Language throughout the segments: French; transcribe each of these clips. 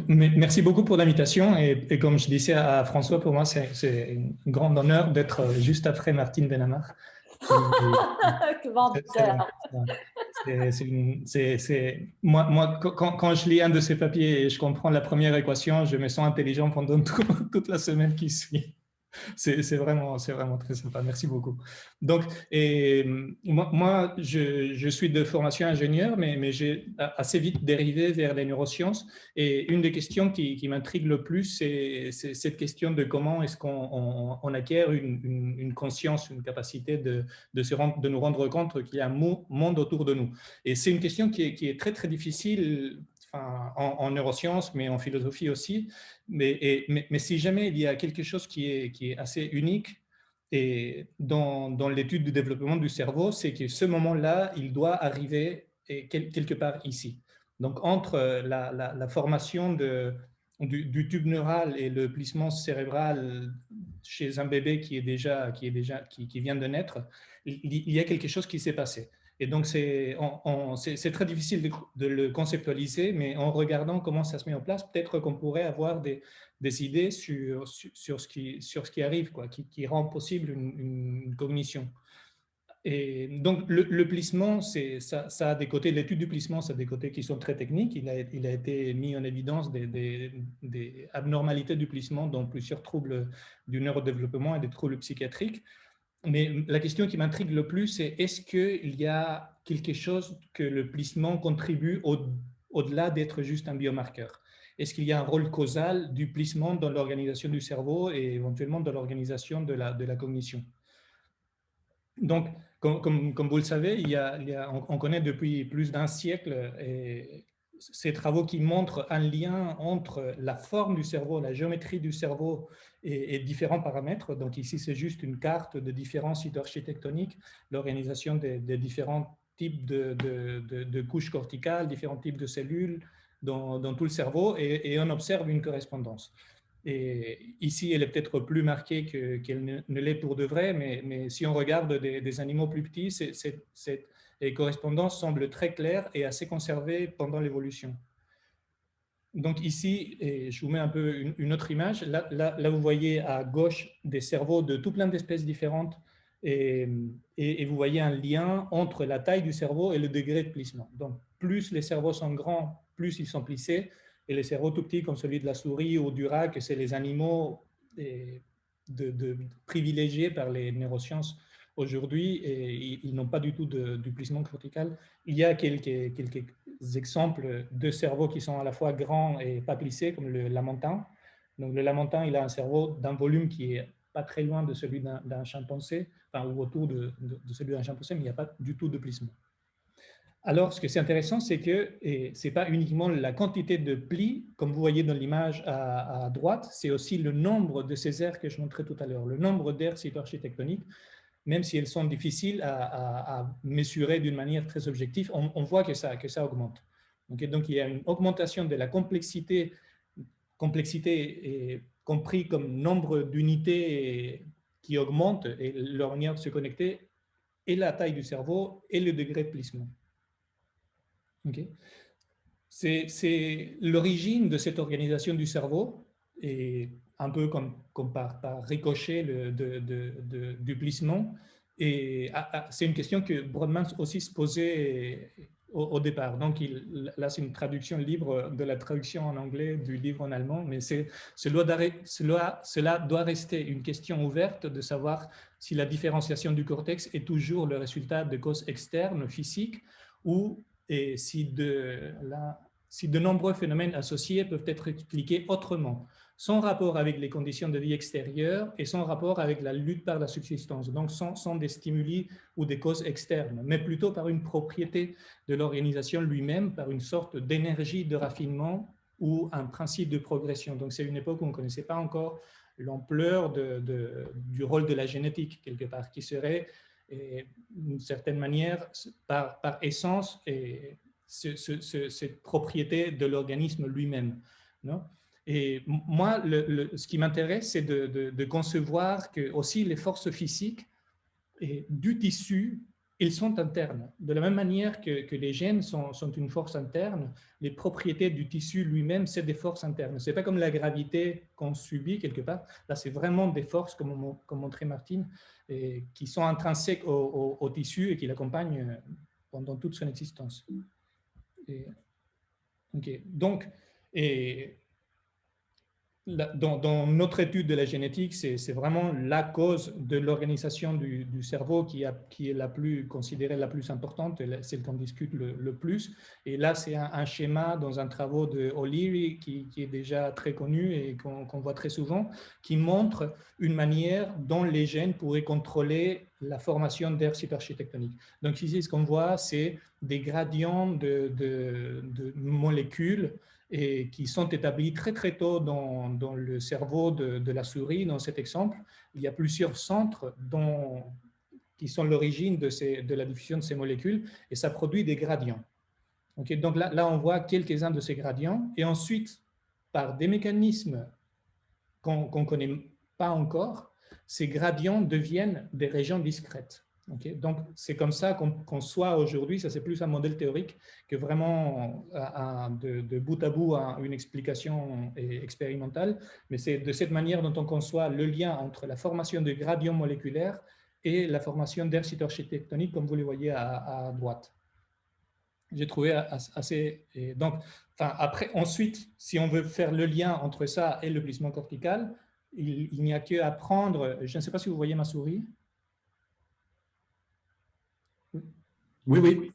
Merci beaucoup pour l'invitation et comme je disais à François, pour moi c'est un grand honneur d'être juste après Martine Benamar. Moi, quand je lis un de ces papiers et je comprends la première équation, je me sens intelligent pendant toute la semaine qui suit. C'est vraiment très sympa. Merci beaucoup. Donc, moi je suis de formation ingénieur, mais j'ai assez vite dérivé vers les neurosciences. Et une des questions qui m'intrigue le plus, c'est cette question de comment est-ce qu'on acquiert une conscience, une capacité de nous rendre compte qu'il y a un monde autour de nous. Et c'est une question qui est très, très difficile, enfin, en neurosciences, mais en philosophie aussi. Mais si jamais il y a quelque chose qui est assez unique et dans l'étude du développement du cerveau, c'est que ce moment-là, il doit arriver quelque part ici. Donc, entre la formation du tube neural et le plissement cérébral chez un bébé qui vient de naître, il y a quelque chose qui s'est passé. Et donc, c'est très difficile de le conceptualiser, mais en regardant comment ça se met en place, peut-être qu'on pourrait avoir des idées sur ce qui arrive, quoi, qui rend possible une cognition. Et donc, le plissement, ça a des côtés, l'étude du plissement, ça a des côtés qui sont très techniques. Il a été mis en évidence des abnormalités du plissement dans plusieurs troubles du neurodéveloppement et des troubles psychiatriques. Mais la question qui m'intrigue le plus, c'est est-ce qu'il y a quelque chose que le plissement contribue au-delà d'être juste un biomarqueur? Est-ce qu'il y a un rôle causal du plissement dans l'organisation du cerveau et éventuellement dans l'organisation de la cognition? Donc, comme vous le savez, on connaît depuis plus d'un siècle ces travaux qui montrent un lien entre la forme du cerveau, la géométrie du cerveau et différents paramètres. Donc ici, c'est juste une carte de différents sites architectoniques, l'organisation des différents types de couches corticales, différents types de cellules dans tout le cerveau, et on observe une correspondance. Et ici, elle est peut-être plus marquée qu'elle ne l'est pour de vrai, mais si on regarde des animaux plus petits, cette correspondance semble très claire et assez conservée pendant l'évolution. Donc ici, et je vous mets un peu une autre image. Là, vous voyez à gauche des cerveaux de tout plein d'espèces différentes et vous voyez un lien entre la taille du cerveau et le degré de plissement. Donc, plus les cerveaux sont grands, plus ils sont plissés. Et les cerveaux tout petits, comme celui de la souris ou du rat, que c'est les animaux privilégiés par les neurosciences aujourd'hui, et ils n'ont pas du tout du plissement cortical. Il y a quelques exemples de cerveaux qui sont à la fois grands et pas plissés, comme le lamentin. Donc, le lamentin, il a un cerveau d'un volume qui est pas très loin de celui d'un chimpanzé, enfin, ou autour de celui d'un chimpanzé, mais il n'y a pas du tout de plissement. Alors, ce qui est intéressant, c'est que ce n'est pas uniquement la quantité de plis, comme vous voyez dans l'image à droite, c'est aussi le nombre de ces aires que je montrais tout à l'heure, le nombre d'aires cytoarchitectoniques, même si elles sont difficiles à mesurer d'une manière très objective, on voit que ça augmente. Donc, il y a une augmentation de la complexité est compris comme nombre d'unités qui augmente et leur manière de se connecter, et la taille du cerveau et le degré de plissement. Okay. C'est l'origine de cette organisation du cerveau, et un peu comme par ricochet du plissement. Et c'est une question que Brodmann aussi se posait au départ. Donc, là, c'est une traduction libre de la traduction en anglais du livre en allemand, mais cela doit rester une question ouverte de savoir si la différenciation du cortex est toujours le résultat de causes externes, physiques, ou si de nombreux phénomènes associés peuvent être expliqués autrement, sans rapport avec les conditions de vie extérieures et sans rapport avec la lutte par la subsistance, donc sans des stimuli ou des causes externes, mais plutôt par une propriété de l'organisation lui-même, par une sorte d'énergie de raffinement ou un principe de progression. Donc c'est une époque où on ne connaissait pas encore l'ampleur du rôle de la génétique, quelque part, qui serait d'une certaine manière, par essence, cette propriété de l'organisme lui-même. Et moi, ce qui m'intéresse, c'est de concevoir que aussi les forces physiques du tissu ils sont internes. De la même manière que les gènes sont une force interne, les propriétés du tissu lui-même, c'est des forces internes. Ce n'est pas comme la gravité qu'on subit quelque part. Là, c'est vraiment des forces, comme montrait Martine, et qui sont intrinsèques au tissu et qui l'accompagnent pendant toute son existence. Okay. Donc, dans notre étude de la génétique, c'est vraiment la cause de l'organisation du cerveau qui est la plus considérée la plus importante, celle qu'on discute le plus. Et là, c'est un schéma dans un travail de O'Leary qui est déjà très connu et qu'on voit très souvent, qui montre une manière dont les gènes pourraient contrôler la formation d'aires superarchitectoniques. Donc ici, ce qu'on voit, c'est des gradients de molécules et qui sont établis très très tôt dans le cerveau de la souris. Dans cet exemple, il y a plusieurs centres qui sont l'origine de la diffusion de ces molécules et ça produit des gradients. Okay, donc là, on voit quelques-uns de ces gradients et ensuite, par des mécanismes qu'on ne connaît pas encore, ces gradients deviennent des régions discrètes. Okay, donc, c'est comme ça qu'on soit aujourd'hui, ça c'est plus un modèle théorique que vraiment de bout à bout une explication expérimentale, mais c'est de cette manière dont on conçoit le lien entre la formation de gradients moléculaires et la formation d'aires cytoarchitectoniques, comme vous le voyez à droite. J'ai trouvé assez... Donc, après, ensuite, si on veut faire le lien entre ça et le plissement cortical, il n'y a qu'à prendre... Je ne sais pas si vous voyez ma souris. Oui, oui.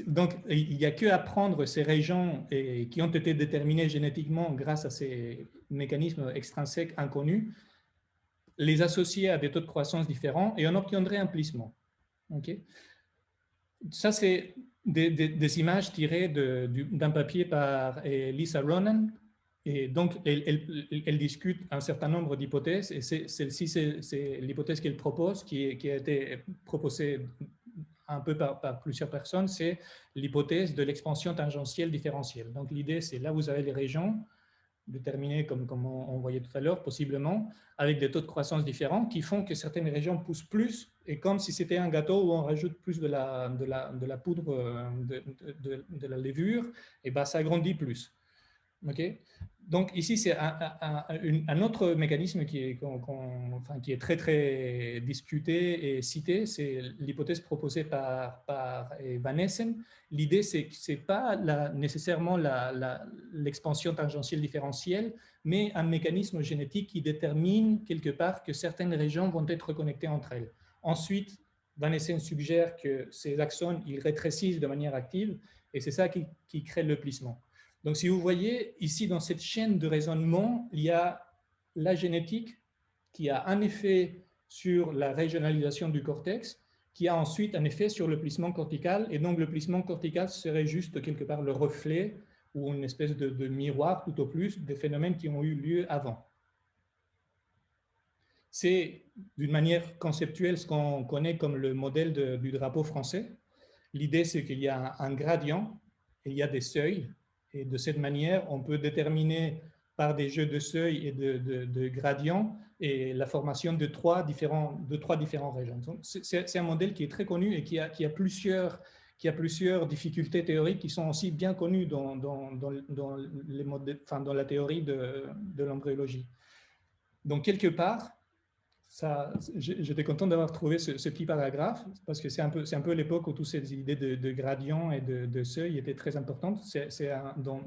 Donc, il n'y a qu'à prendre ces régions qui ont été déterminées génétiquement grâce à ces mécanismes extrinsèques inconnus, les associer à des taux de croissance différents et on obtiendrait un plissement. Okay. Ça, c'est des images tirées d'un papier par Lisa Ronan. Et donc, elle discute un certain nombre d'hypothèses, et celle-ci, c'est l'hypothèse qu'elle propose, qui a été proposée un peu par plusieurs personnes, c'est l'hypothèse de l'expansion tangentielle différentielle. Donc, l'idée, c'est là, vous avez les régions déterminées comme on voyait tout à l'heure, possiblement, avec des taux de croissance différents qui font que certaines régions poussent plus, et comme si c'était un gâteau où on rajoute plus de la poudre de la levure, et ben ça grandit plus. Okay. Donc ici, c'est un autre mécanisme qui est très, très discuté et cité, c'est l'hypothèse proposée par Van Essen. L'idée, c'est que ce n'est pas nécessairement l'expansion tangentielle différentielle, mais un mécanisme génétique qui détermine quelque part que certaines régions vont être connectées entre elles. Ensuite, Van Essen suggère que ces axones, ils rétrécissent de manière active, et c'est ça qui crée le plissement. Donc, si vous voyez, ici, dans cette chaîne de raisonnement, il y a la génétique qui a un effet sur la régionalisation du cortex, qui a ensuite un effet sur le plissement cortical. Et donc, le plissement cortical serait juste quelque part le reflet ou une espèce de miroir, tout au plus, des phénomènes qui ont eu lieu avant. C'est, d'une manière conceptuelle, ce qu'on connaît comme le modèle du drapeau français. L'idée, c'est qu'il y a un gradient et il y a des seuils. Et de cette manière, on peut déterminer par des jeux de seuils et de gradients et la formation de trois différents régions. C'est un modèle qui est très connu et qui a plusieurs difficultés théoriques qui sont aussi bien connues dans la théorie de l'embryologie. Donc, quelque part, j'étais content d'avoir trouvé ce petit paragraphe parce que c'est un peu l'époque où toutes ces idées de gradient et de seuil étaient très importantes. C'est dans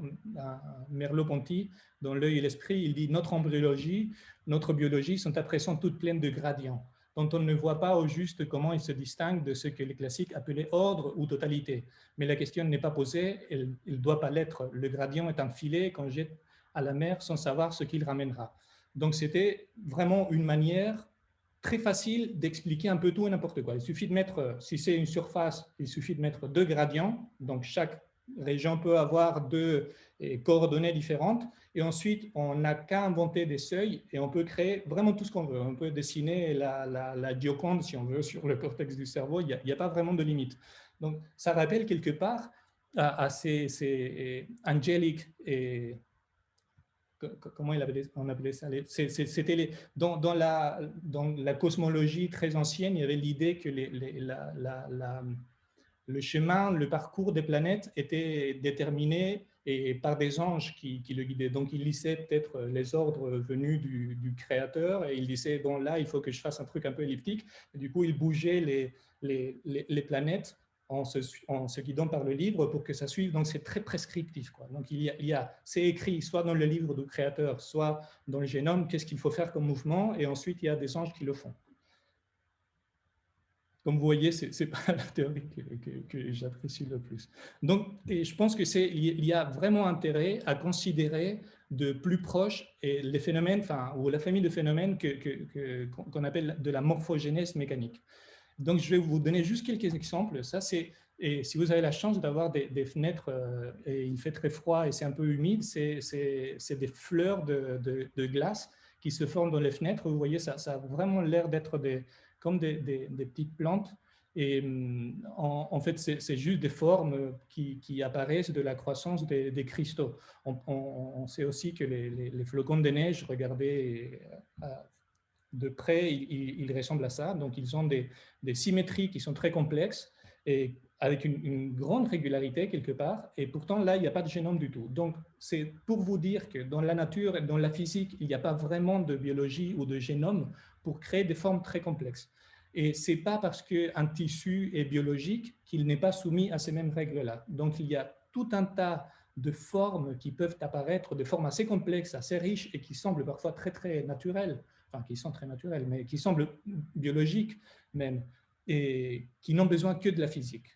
Merleau-Ponty, dans L'œil et l'esprit, il dit « Notre embryologie, notre biologie sont à présent toutes pleines de gradients, dont on ne voit pas au juste comment ils se distinguent de ce que les classiques appelaient ordre ou totalité. Mais la question n'est pas posée, elle ne doit pas l'être. Le gradient est un filet qu'on jette à la mer sans savoir ce qu'il ramènera. » Donc, c'était vraiment une manière très facile d'expliquer un peu tout et n'importe quoi. Il suffit de mettre, si c'est une surface, il suffit de mettre deux gradients. Donc, chaque région peut avoir deux coordonnées différentes. Et ensuite, on n'a qu'à inventer des seuils et on peut créer vraiment tout ce qu'on veut. On peut dessiner la Gioconde, si on veut, sur le cortex du cerveau. Il n'y a pas vraiment de limite. Donc, ça rappelle quelque part à ces angéliques et comment on appelait ça, c'était dans la cosmologie très ancienne, il y avait l'idée que le chemin, le parcours des planètes était déterminé et par des anges qui le guidaient. Donc, il lisait peut-être les ordres venus du Créateur et il disait, bon, là, il faut que je fasse un truc un peu elliptique. Et du coup, il bougeait les planètes en se guidant par le livre pour que ça suive. Donc, c'est très prescriptif, quoi. Donc, c'est écrit soit dans le livre du Créateur, soit dans le génome, qu'est-ce qu'il faut faire comme mouvement. Et ensuite, il y a des anges qui le font. Comme vous voyez, ce n'est pas la théorie que j'apprécie le plus. Donc, et je pense qu'il y a vraiment intérêt à considérer de plus proche les phénomènes, enfin, ou la famille de phénomènes qu'on appelle de la morphogénèse mécanique. Donc, je vais vous donner juste quelques exemples. Ça, et si vous avez la chance d'avoir des fenêtres et il fait très froid et c'est un peu humide, c'est des fleurs de glace qui se forment dans les fenêtres. Vous voyez, ça a vraiment l'air d'être comme des petites plantes. Et en fait, c'est juste des formes qui apparaissent de la croissance des cristaux. On sait aussi que les flocons de neige, regardez de près, ils ressemblent à ça. Donc, ils ont des symétries qui sont très complexes et avec une grande régularité quelque part. Et pourtant, là, il n'y a pas de génome du tout. Donc, c'est pour vous dire que dans la nature et dans la physique, il n'y a pas vraiment de biologie ou de génome pour créer des formes très complexes. Et ce n'est pas parce qu'un tissu est biologique qu'il n'est pas soumis à ces mêmes règles-là. Donc, il y a tout un tas de formes qui peuvent apparaître, de formes assez complexes, assez riches et qui semblent parfois très, très naturelles, enfin, qui sont très naturelles, mais qui semblent biologiques même, et qui n'ont besoin que de la physique.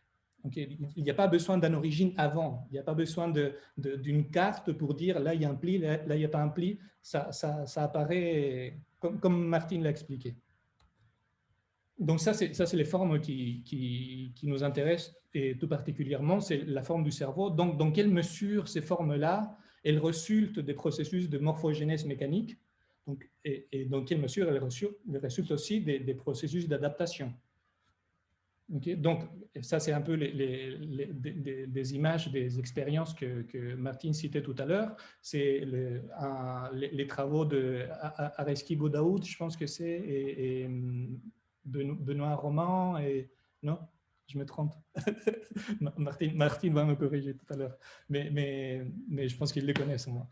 Donc, il n'y a pas besoin d'une origine avant, il n'y a pas besoin d'une carte pour dire là il y a un pli, là il n'y a pas un pli, ça apparaît comme Martine l'a expliqué. Donc ça, c'est les formes qui nous intéressent, et tout particulièrement, c'est la forme du cerveau. Donc, dans quelle mesure ces formes-là, elles résultent des processus de morphogénèse mécanique, donc, et dans quelle mesure elles résultent aussi des processus d'adaptation. Okay. Donc, ça, c'est un peu des images, des expériences que Martine citait tout à l'heure. C'est les travaux de Areski Daoud, je pense que c'est, et Benoît Roman, et non, je me trompe. Martine va me corriger tout à l'heure, mais je pense qu'ils les connaissent, moi.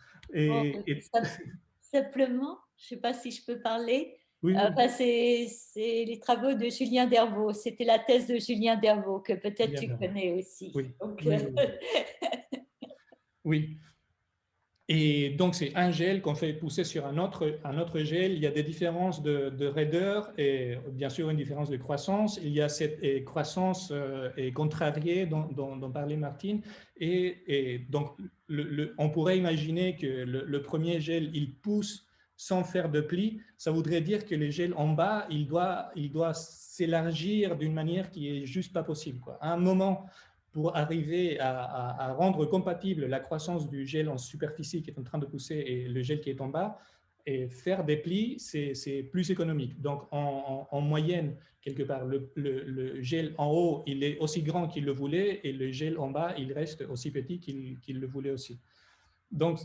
Simplement, je ne sais pas si je peux parler. Oui. C'est les travaux de Julien Dervaux. C'était la thèse de Julien Dervaux, que peut-être tu connais aussi. Oui. Donc, oui. Et donc, c'est un gel qu'on fait pousser sur un autre gel. Il y a des différences de raideur et bien sûr une différence de croissance. Il y a cette croissance contrariée dont parlait Martine. Et donc, on pourrait imaginer que le premier gel, il pousse sans faire de pli. Ça voudrait dire que le gel en bas, il doit s'élargir d'une manière qui est juste pas possible, quoi. À un moment, pour arriver à rendre compatible la croissance du gel en superficie qui est en train de pousser et le gel qui est en bas, et faire des plis, c'est plus économique. Donc, en moyenne, quelque part, le gel en haut, il est aussi grand qu'il le voulait et le gel en bas, il reste aussi petit qu'il le voulait aussi. Donc,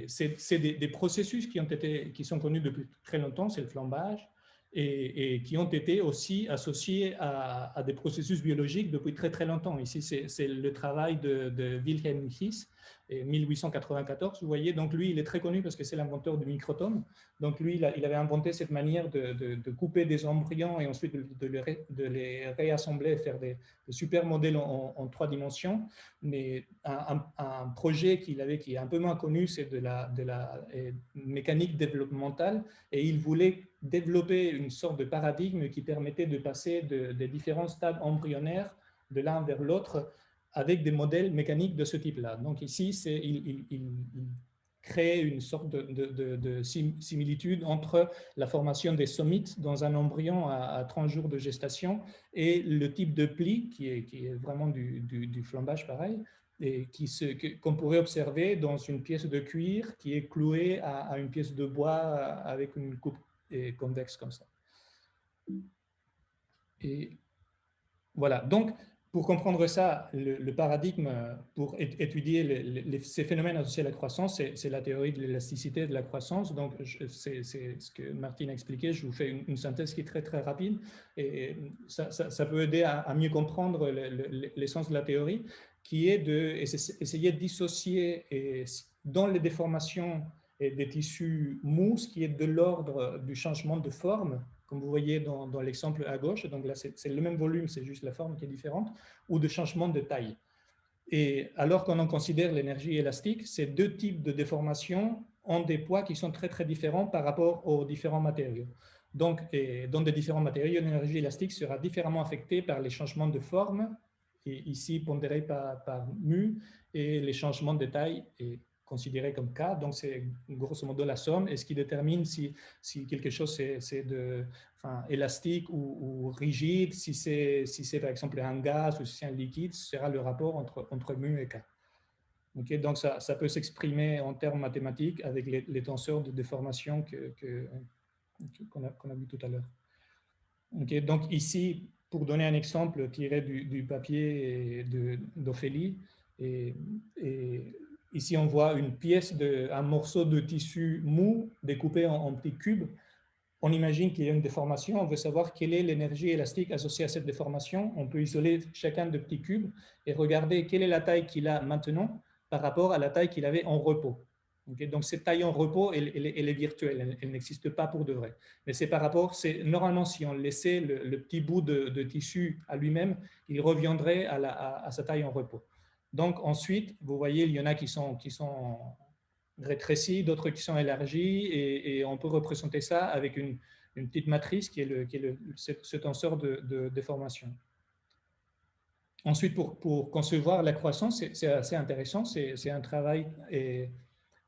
c'est des processus qui sont connus depuis très longtemps, c'est le flambage, et qui ont été aussi associés à des processus biologiques depuis très très longtemps. Ici, c'est le travail de Wilhelm His, 1894, vous voyez. Donc lui, il est très connu parce que c'est l'inventeur du microtome. Donc lui, il avait inventé cette manière de couper des embryons et ensuite de les réassembler, faire des super modèles en 3 dimensions. Mais un projet qu'il avait qui est un peu moins connu, c'est de la mécanique développementale, et il voulait développer une sorte de paradigme qui permettait de passer des différents stades embryonnaires de l'un vers l'autre avec des modèles mécaniques de ce type-là. Donc ici, il crée une sorte de similitude entre la formation des somites dans un embryon à 30 jours de gestation et le type de pli qui est vraiment du flambage pareil, et qu'on pourrait observer dans une pièce de cuir qui est clouée à une pièce de bois avec une coupe convexe comme ça. Et voilà, donc pour comprendre ça, le paradigme pour étudier ces phénomènes associés à la croissance, c'est la théorie de l'élasticité de la croissance. Donc, c'est ce que Martine a expliqué. Je vous fais une synthèse qui est très, très rapide. Et ça peut aider à mieux comprendre l'essence de la théorie, qui est d'essayer de dissocier dans les déformations des tissus mous, ce qui est de l'ordre du changement de forme, comme vous voyez dans l'exemple à gauche. Donc là, c'est le même volume, c'est juste la forme qui est différente, ou de changement de taille. Et alors qu'on en considère l'énergie élastique, ces deux types de déformations ont des poids qui sont très, très différents par rapport aux différents matériaux. Donc, dans des différents matériaux, l'énergie élastique sera différemment affectée par les changements de forme, et ici pondérés par mu, et les changements de taille, considéré comme K, donc c'est grosso modo la somme, et ce qui détermine si quelque chose c'est élastique ou rigide, si c'est par exemple un gaz ou si c'est un liquide, ce sera le rapport entre mu et K. Okay, donc ça peut s'exprimer en termes mathématiques avec les tenseurs de déformation qu'on a vu tout à l'heure. Okay, donc ici, pour donner un exemple tiré du papier d'Ophélie, et ici, on voit une pièce, un morceau de tissu mou découpé en petits cubes. On imagine qu'il y a une déformation. On veut savoir quelle est l'énergie élastique associée à cette déformation. On peut isoler chacun des petits cubes et regarder quelle est la taille qu'il a maintenant par rapport à la taille qu'il avait en repos. Okay, donc, cette taille en repos, elle est virtuelle. Elle n'existe pas pour de vrai. Mais c'est par rapport, normalement, si on laissait le petit bout de tissu à lui-même, il reviendrait à sa taille en repos. Donc, ensuite, vous voyez, il y en a qui sont rétrécis, d'autres qui sont élargis, et on peut représenter ça avec une petite matrice qui est ce tenseur de déformation. Ensuite, pour concevoir la croissance, c'est assez intéressant. C'est un travail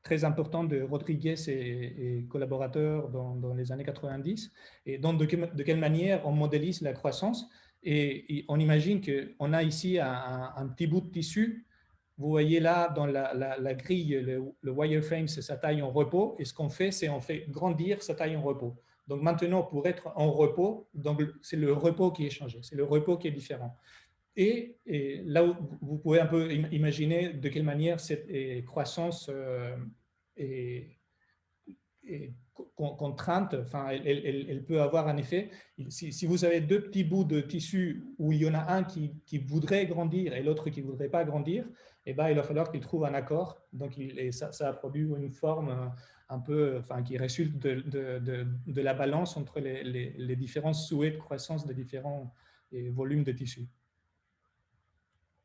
très important de Rodriguez et collaborateurs dans les années 90. Et donc, de quelle manière on modélise la croissance. Et on imagine qu'on a ici un petit bout de tissu. Vous voyez là, dans la grille, le wireframe, c'est sa taille en repos. Et ce qu'on fait, c'est on fait grandir sa taille en repos. Donc maintenant, pour être en repos, c'est le repos qui est changé. C'est le repos qui est différent. Et là, vous pouvez un peu imaginer de quelle manière cette croissance est contrainte, enfin, elle peut avoir un effet. Si vous avez deux petits bouts de tissu où il y en a un qui voudrait grandir et l'autre qui ne voudrait pas grandir, eh ben, il va falloir qu'il trouve un accord. Donc, ça produit une forme un peu, enfin, qui résulte de la balance entre les différents souhaits de croissance des différents volumes de tissu.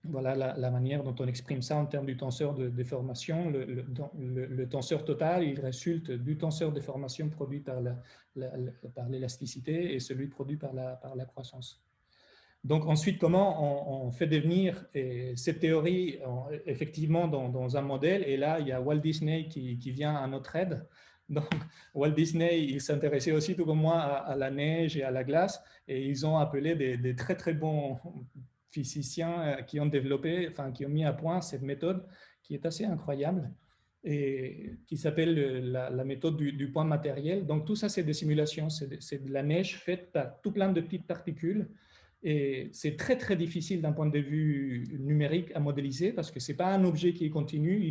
Voilà la manière dont on exprime ça en termes du tenseur de déformation. Le tenseur total, il résulte du tenseur de déformation produit par l'élasticité et celui produit par la croissance. Donc ensuite, comment on fait devenir cette théorie effectivement dans un modèle? Et là, il y a Walt Disney qui vient à notre aide. Donc, Walt Disney, il s'intéressait aussi, tout comme moi, à la neige et à la glace, et ils ont appelé des très très bons physiciens qui ont développé, enfin qui ont mis à point cette méthode qui est assez incroyable et qui s'appelle la méthode du point matériel. Donc tout ça, c'est des simulations, c'est de la neige faite par tout plein de petites particules. Et c'est très, très difficile d'un point de vue numérique à modéliser parce que ce n'est pas un objet qui est continu.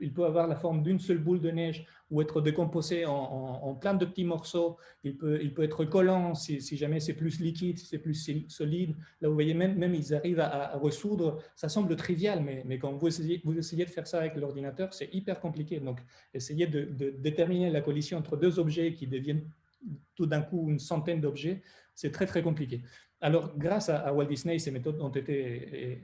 Il peut avoir la forme d'une seule boule de neige ou être décomposé en plein de petits morceaux. Il peut être collant si jamais c'est plus liquide, si c'est plus solide. Là, vous voyez, même ils arrivent à ressoudre. Ça semble trivial, mais quand vous essayez de faire ça avec l'ordinateur, c'est hyper compliqué. Donc, essayer de déterminer la collision entre deux objets qui deviennent tout d'un coup une centaine d'objets, c'est très, très compliqué. Alors, grâce à Walt Disney, ces méthodes ont été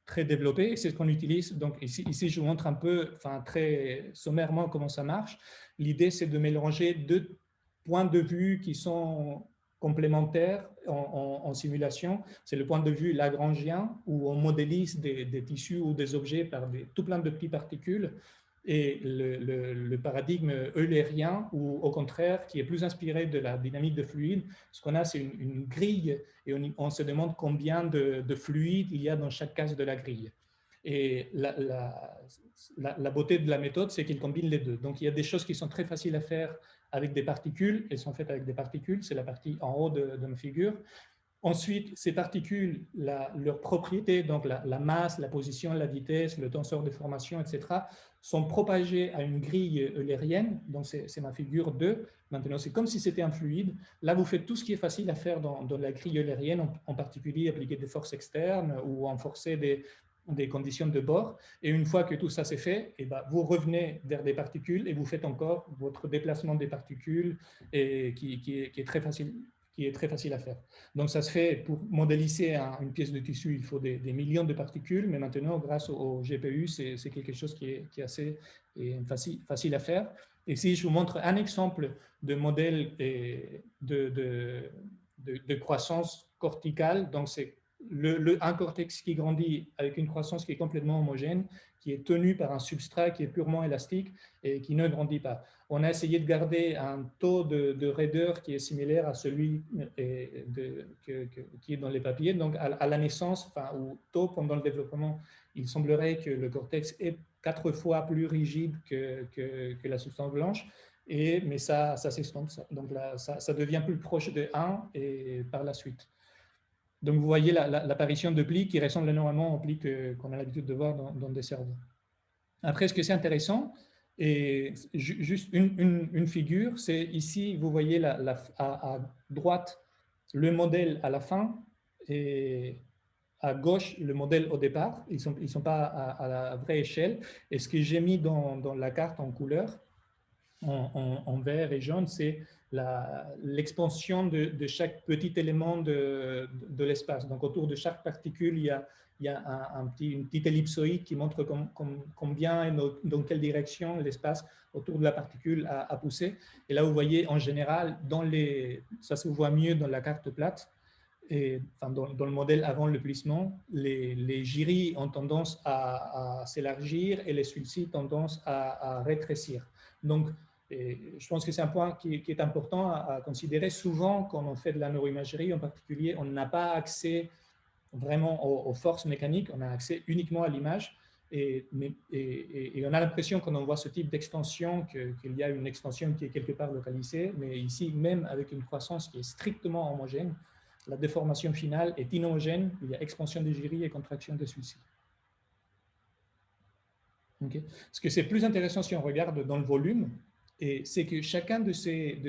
très développées. C'est ce qu'on utilise. Donc, ici, je vous montre un peu, enfin, très sommairement comment ça marche. L'idée, c'est de mélanger deux points de vue qui sont complémentaires en simulation. C'est le point de vue lagrangien, où on modélise des tissus ou des objets par tout plein de petites particules, et le paradigme eulérien, ou au contraire, qui est plus inspiré de la dynamique de fluide. Ce qu'on a, c'est une grille, et on se demande combien de fluide il y a dans chaque case de la grille. Et la beauté de la méthode, c'est qu'il combine les deux. Donc, il y a des choses qui sont très faciles à faire avec des particules. Elles sont faites avec des particules, c'est la partie en haut de ma figure. Ensuite, ces particules, leurs propriétés, donc la masse, la position, la vitesse, le tenseur de formation, etc., sont propagées à une grille eulérienne. Donc, c'est ma figure 2. Maintenant, c'est comme si c'était un fluide. Là, vous faites tout ce qui est facile à faire dans la grille eulérienne, en particulier appliquer des forces externes ou renforcer des conditions de bord. Et une fois que tout ça c'est fait, et ben, vous revenez vers des particules et vous faites encore votre déplacement des particules qui est très facile à faire. Donc, ça se fait pour modéliser une pièce de tissu, il faut des millions de particules, mais maintenant, grâce au GPU, c'est quelque chose qui est assez facile à faire. Et si je vous montre un exemple de modèle de croissance corticale, donc c'est un cortex qui grandit avec une croissance qui est complètement homogène, qui est tenu par un substrat qui est purement élastique et qui ne grandit pas. On a essayé de garder un taux de raideur qui est similaire à celui qui est dans les papiers. Donc, à la naissance, enfin, ou tôt pendant le développement, il semblerait que le cortex est 4 fois plus rigide que la substance blanche, mais ça s'estompe. Donc, là, ça devient plus proche de 1 et par la suite. Donc, vous voyez l'apparition de plis qui ressemblent énormément aux plis qu'on a l'habitude de voir dans des cerveaux. Après, ce que c'est intéressant, et juste une figure, c'est ici, vous voyez à droite le modèle à la fin et à gauche le modèle au départ. Ils sont pas à la vraie échelle. Et ce que j'ai mis dans la carte en couleur, en vert et jaune, c'est l'expansion de chaque petit élément de l'espace. Donc, autour de chaque particule, il y a une petite ellipsoïde qui montre combien et dans quelle direction l'espace autour de la particule a poussé. Et là, vous voyez, en général, ça se voit mieux dans la carte plate, et enfin, dans le modèle avant le plissement, les gyris ont tendance à s'élargir et les sulcis ont tendance à rétrécir. Donc, je pense que c'est un point qui est important à considérer. Souvent, quand on fait de la neuroimagerie en particulier, on n'a pas accès vraiment aux forces mécaniques, on a accès uniquement à l'image. Et on a l'impression, quand on voit ce type d'extension, qu'il y a une extension qui est quelque part localisée, mais ici, même avec une croissance qui est strictement homogène, la déformation finale est inhomogène, il y a expansion des gyris et contraction des sulcis. Okay. Ce que c'est plus intéressant si on regarde dans le volume, c'est que chacun de ces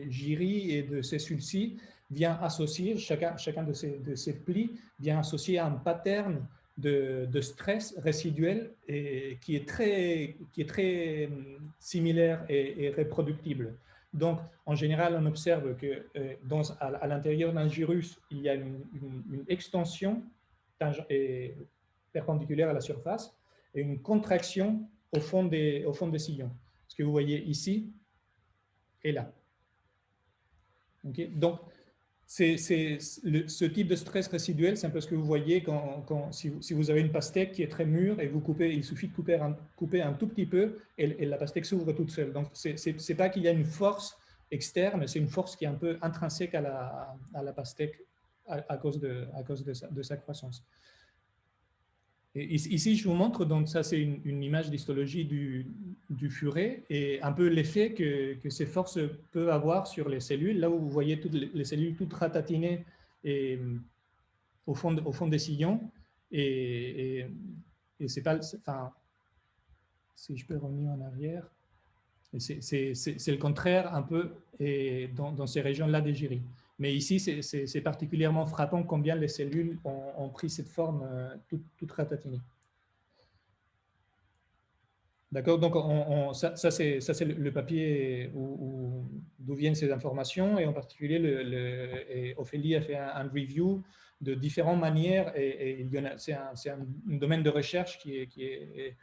gyris et de ces sulcis vient associer, chacun de ces plis vient associer à un pattern de stress résiduel qui est très similaire et reproductible. Donc, en général, on observe que à l'intérieur d'un gyrus, il y a une extension perpendiculaire à la surface et une contraction au fond des sillons. Ce que vous voyez ici et là. Okay. Donc, ce type de stress résiduel, c'est un peu ce que vous voyez si vous avez une pastèque qui est très mûre et vous coupez, il suffit de couper un tout petit peu et la pastèque s'ouvre toute seule. Donc, c'est pas qu'il y a une force externe, c'est une force qui est un peu intrinsèque à la pastèque à cause de sa croissance. Et ici, je vous montre, donc ça c'est une image d'histologie du furet et un peu l'effet que ces forces peuvent avoir sur les cellules. Là où vous voyez toutes les cellules toutes ratatinées au fond des sillons. Et c'est pas, enfin, si je peux revenir en arrière, c'est le contraire un peu dans ces régions-là des gyris. Mais ici, c'est particulièrement frappant combien les cellules ont pris cette forme toute ratatinée. D'accord, donc ça c'est le papier d'où viennent ces informations, et en particulier, Ophélie a fait un review de différentes manières, et c'est un domaine de recherche qui est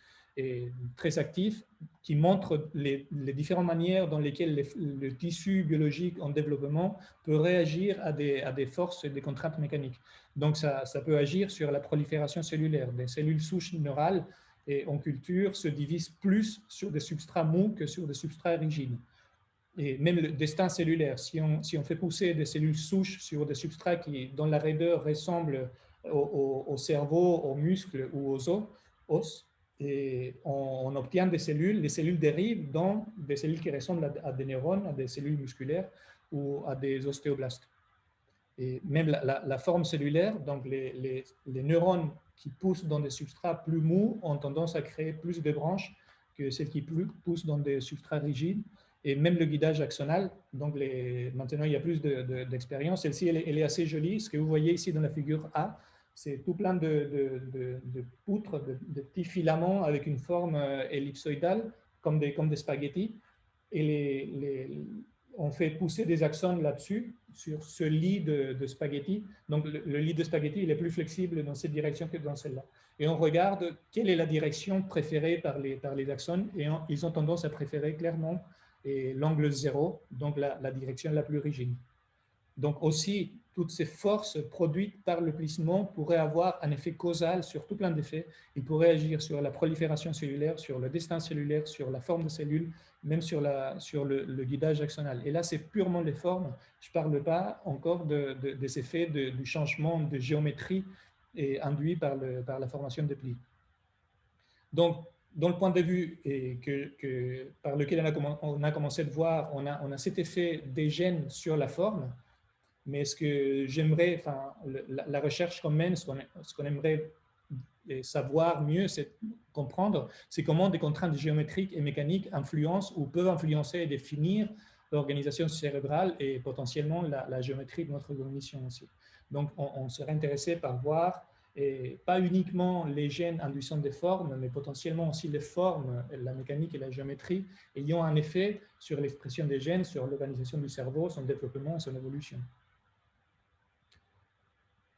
très actif, qui montre les différentes manières dans lesquelles le tissu biologique en développement peut réagir à des forces et des contraintes mécaniques. Donc ça peut agir sur la prolifération cellulaire. Des cellules souches neurales et en culture se divisent plus sur des substrats mous que sur des substrats rigides. Et même le destin cellulaire, si on fait pousser des cellules souches sur des substrats qui, dans la raideur, ressemblent au cerveau, aux muscles ou aux os, et on obtient des cellules, les cellules dérivent dans des cellules qui ressemblent à des neurones, à des cellules musculaires ou à des ostéoblastes. Et même la forme cellulaire, donc les neurones qui poussent dans des substrats plus mous ont tendance à créer plus de branches que celles qui poussent dans des substrats rigides. Et même le guidage axonal, donc maintenant il y a plus d'expérience. Celle-ci, elle est assez jolie. Ce que vous voyez ici dans la figure A, c'est tout plein de poutres, de petits filaments avec une forme ellipsoïdale, comme des spaghettis. Et on fait pousser des axones là-dessus, sur ce lit de spaghettis. Donc, le lit de spaghettis, il est plus flexible dans cette direction que dans celle-là. Et on regarde quelle est la direction préférée par les axones, et ils ont tendance à préférer clairement l'angle 0, donc la direction la plus rigide. Donc aussi, toutes ces forces produites par le plissement pourraient avoir un effet causal sur tout plein d'effets. Ils pourraient agir sur la prolifération cellulaire, sur le destin cellulaire, sur la forme de cellules, même sur le guidage axonal. Et là, c'est purement les formes. Je ne parle pas encore des effets du changement de géométrie induit par la formation des plis. Donc, dans le point de vue par lequel on a commencé de voir, on a cet effet des gènes sur la forme. Mais ce que j'aimerais, enfin, la recherche qu'on mène, ce qu'on aimerait savoir mieux, c'est comprendre, c'est comment des contraintes géométriques et mécaniques influencent ou peuvent influencer et définir l'organisation cérébrale et potentiellement la géométrie de notre cognition aussi. Donc, on serait intéressé par voir, et pas uniquement les gènes induisant des formes, mais potentiellement aussi les formes, la mécanique et la géométrie ayant un effet sur l'expression des gènes, sur l'organisation du cerveau, son développement, son évolution.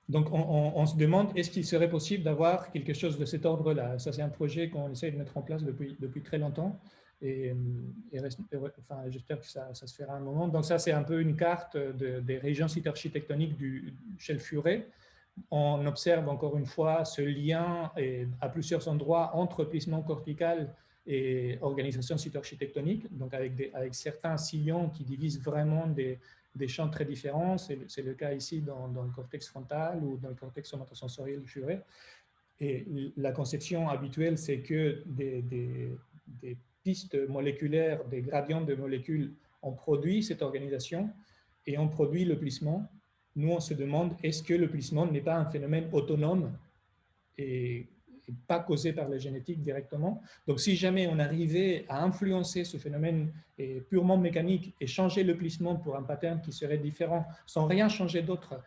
Donc, on se demande, est-ce qu'il serait possible d'avoir quelque chose de cet ordre-là? Ça, c'est un projet qu'on essaie de mettre en place depuis très longtemps. Enfin, j'espère que ça se fera un moment. Donc, ça, c'est un peu une carte des régions cytoarchitectoniques chez le furet. On observe encore une fois ce lien à plusieurs endroits entre plissement cortical et organisation cytoarchitectonique, donc avec certains sillons qui divisent vraiment des champs très différents. C'est le cas ici dans le cortex frontal ou dans le cortex somatosensoriel du furet. Et la conception habituelle, c'est que des pistes moléculaires, des gradients de molécules ont produit cette organisation et ont produit le plissement. Nous, on se demande, est-ce que le plissement n'est pas un phénomène autonome et pas causé par la génétique directement? Donc, si jamais on arrivait à influencer ce phénomène purement mécanique et changer le plissement pour un pattern qui serait différent, sans rien changer d'autre,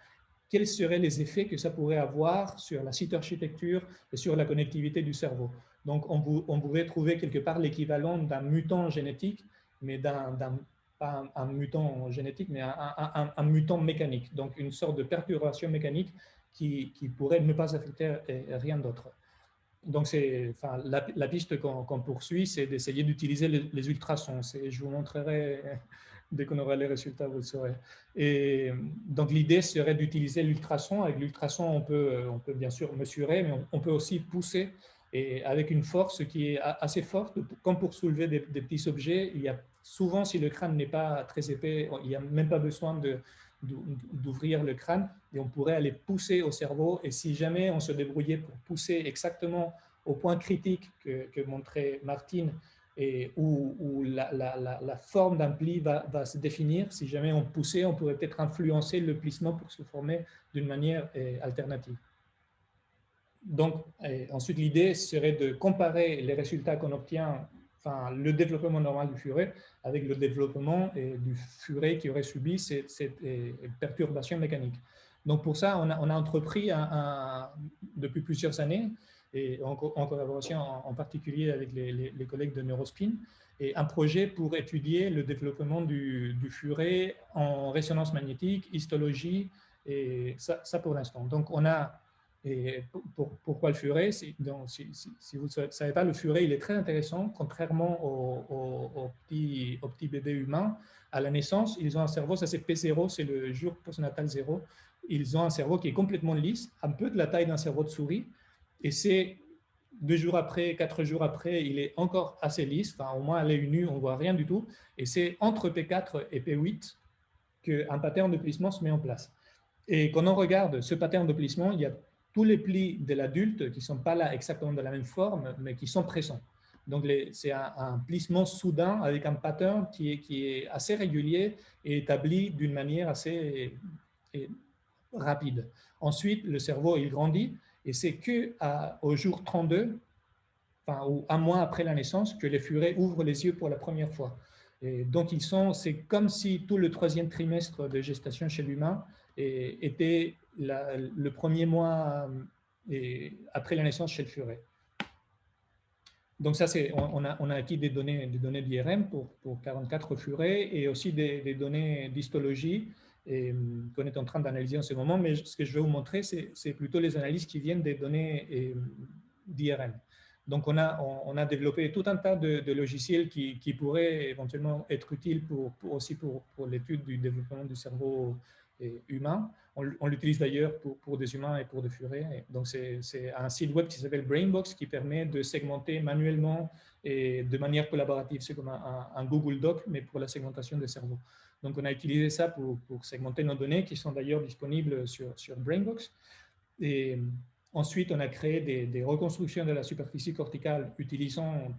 quels seraient les effets que ça pourrait avoir sur la cytoarchitecture et sur la connectivité du cerveau? Donc, on pourrait trouver quelque part l'équivalent d'un mutant génétique, mais pas un mutant génétique, mais un mutant mécanique, donc une sorte de perturbation mécanique qui pourrait ne pas affecter rien d'autre. Donc, enfin, la piste qu'on poursuit, c'est d'essayer d'utiliser les ultrasons. Je vous montrerai, dès qu'on aura les résultats, vous le saurez. Et donc, l'idée serait d'utiliser l'ultrason. Avec l'ultrason, on peut bien sûr mesurer, mais on peut aussi pousser et avec une force qui est assez forte, comme pour soulever des petits objets. Il y a souvent, si le crâne n'est pas très épais, il n'y a même pas besoin d'ouvrir le crâne et on pourrait aller pousser au cerveau. Et si jamais on se débrouillait pour pousser exactement au point critique que montrait Martine et où la forme d'un pli va se définir, si jamais on poussait, on pourrait peut-être influencer le plissement pour se former d'une manière alternative. Donc, ensuite, l'idée serait de comparer les résultats qu'on obtient, enfin, le développement normal du furet avec le développement du furet qui aurait subi cette perturbation mécanique. Donc, pour ça, on a entrepris depuis plusieurs années, et en collaboration en particulier avec les collègues de Neurospin, et un projet pour étudier le développement du furet en résonance magnétique, histologie, et ça pour l'instant. Donc, on a et pourquoi le furet? Si vous ne savez pas, le furet, il est très intéressant. Contrairement aux petits bébés humains, à la naissance, ils ont un cerveau, ça c'est P0, c'est le jour postnatal 0. Ils ont un cerveau qui est complètement lisse, un peu de la taille d'un cerveau de souris. Et c'est 2 jours après, 4 jours après, il est encore assez lisse. Enfin, au moins à l'œil nu, on ne voit rien du tout. Et c'est entre P4 et P8 qu'un pattern de plissement se met en place. Et quand on regarde ce pattern de plissement, il y a tous les plis de l'adulte qui ne sont pas là exactement de la même forme, mais qui sont présents. Donc, c'est un plissement soudain avec un pattern qui est assez régulier et établi d'une manière assez rapide. Ensuite, le cerveau, il grandit et c'est qu'au jour 32, enfin, ou un mois après la naissance, que les furets ouvrent les yeux pour la première fois. Et donc, c'est comme si tout le troisième trimestre de gestation chez l'humain était le premier mois après la naissance chez le furet. Donc ça, on a acquis des données d'IRM pour 44 furets et aussi des données d'histologie qu'on est en train d'analyser en ce moment. Mais ce que je vais vous montrer, c'est plutôt les analyses qui viennent des données d'IRM. Donc on a développé tout un tas de logiciels qui pourraient éventuellement être utiles aussi pour l'étude du développement du cerveau humain. On l'utilise d'ailleurs pour des humains et pour des furets. Donc, c'est un site web qui s'appelle Brainbox qui permet de segmenter manuellement et de manière collaborative. C'est comme un Google Doc, mais pour la segmentation des cerveaux. Donc, on a utilisé ça pour segmenter nos données qui sont d'ailleurs disponibles sur Brainbox. Et ensuite, on a créé des reconstructions de la superficie corticale utilisant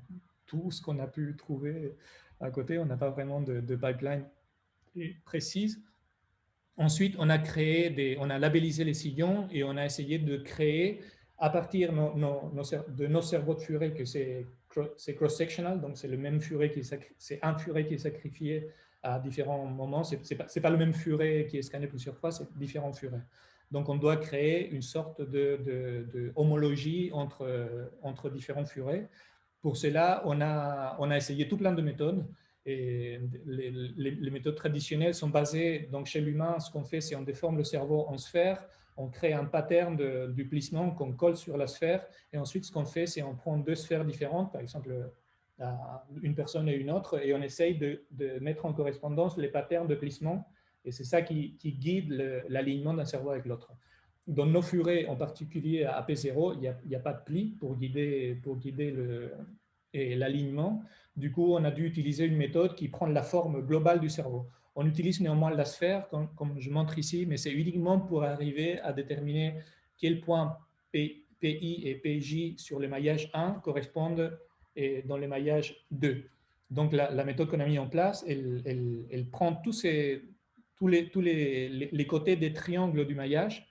tout ce qu'on a pu trouver à côté. On n'a pas vraiment de pipeline précise. Ensuite, on a labellisé les sillons et on a essayé de créer, à partir de nos cerveaux de furet, que c'est cross-sectional, donc c'est le même furet c'est un furet qui est sacrifié à différents moments. C'est pas le même furet qui est scanné plusieurs fois, c'est différents furets. Donc, on doit créer une sorte de homologie entre différents furets. Pour cela, on a essayé tout plein de méthodes. Et les méthodes traditionnelles sont basées, donc chez l'humain, ce qu'on fait, c'est on déforme le cerveau en sphère, on crée un pattern du plissement qu'on colle sur la sphère, et ensuite ce qu'on fait, c'est on prend deux sphères différentes, par exemple une personne et une autre, et on essaye de mettre en correspondance les patterns de plissement, et c'est ça qui guide l'alignement d'un cerveau avec l'autre. Dans nos furets, en particulier à P0, il n'y a pas de pli pour guider l'alignement. Du coup, on a dû utiliser une méthode qui prend la forme globale du cerveau. On utilise néanmoins la sphère, comme je montre ici, mais c'est uniquement pour arriver à déterminer quel point PI et PJ sur le maillage 1 correspondent dans le maillage 2. Donc, la méthode qu'on a mise en place, elle prend tous les côtés des triangles du maillage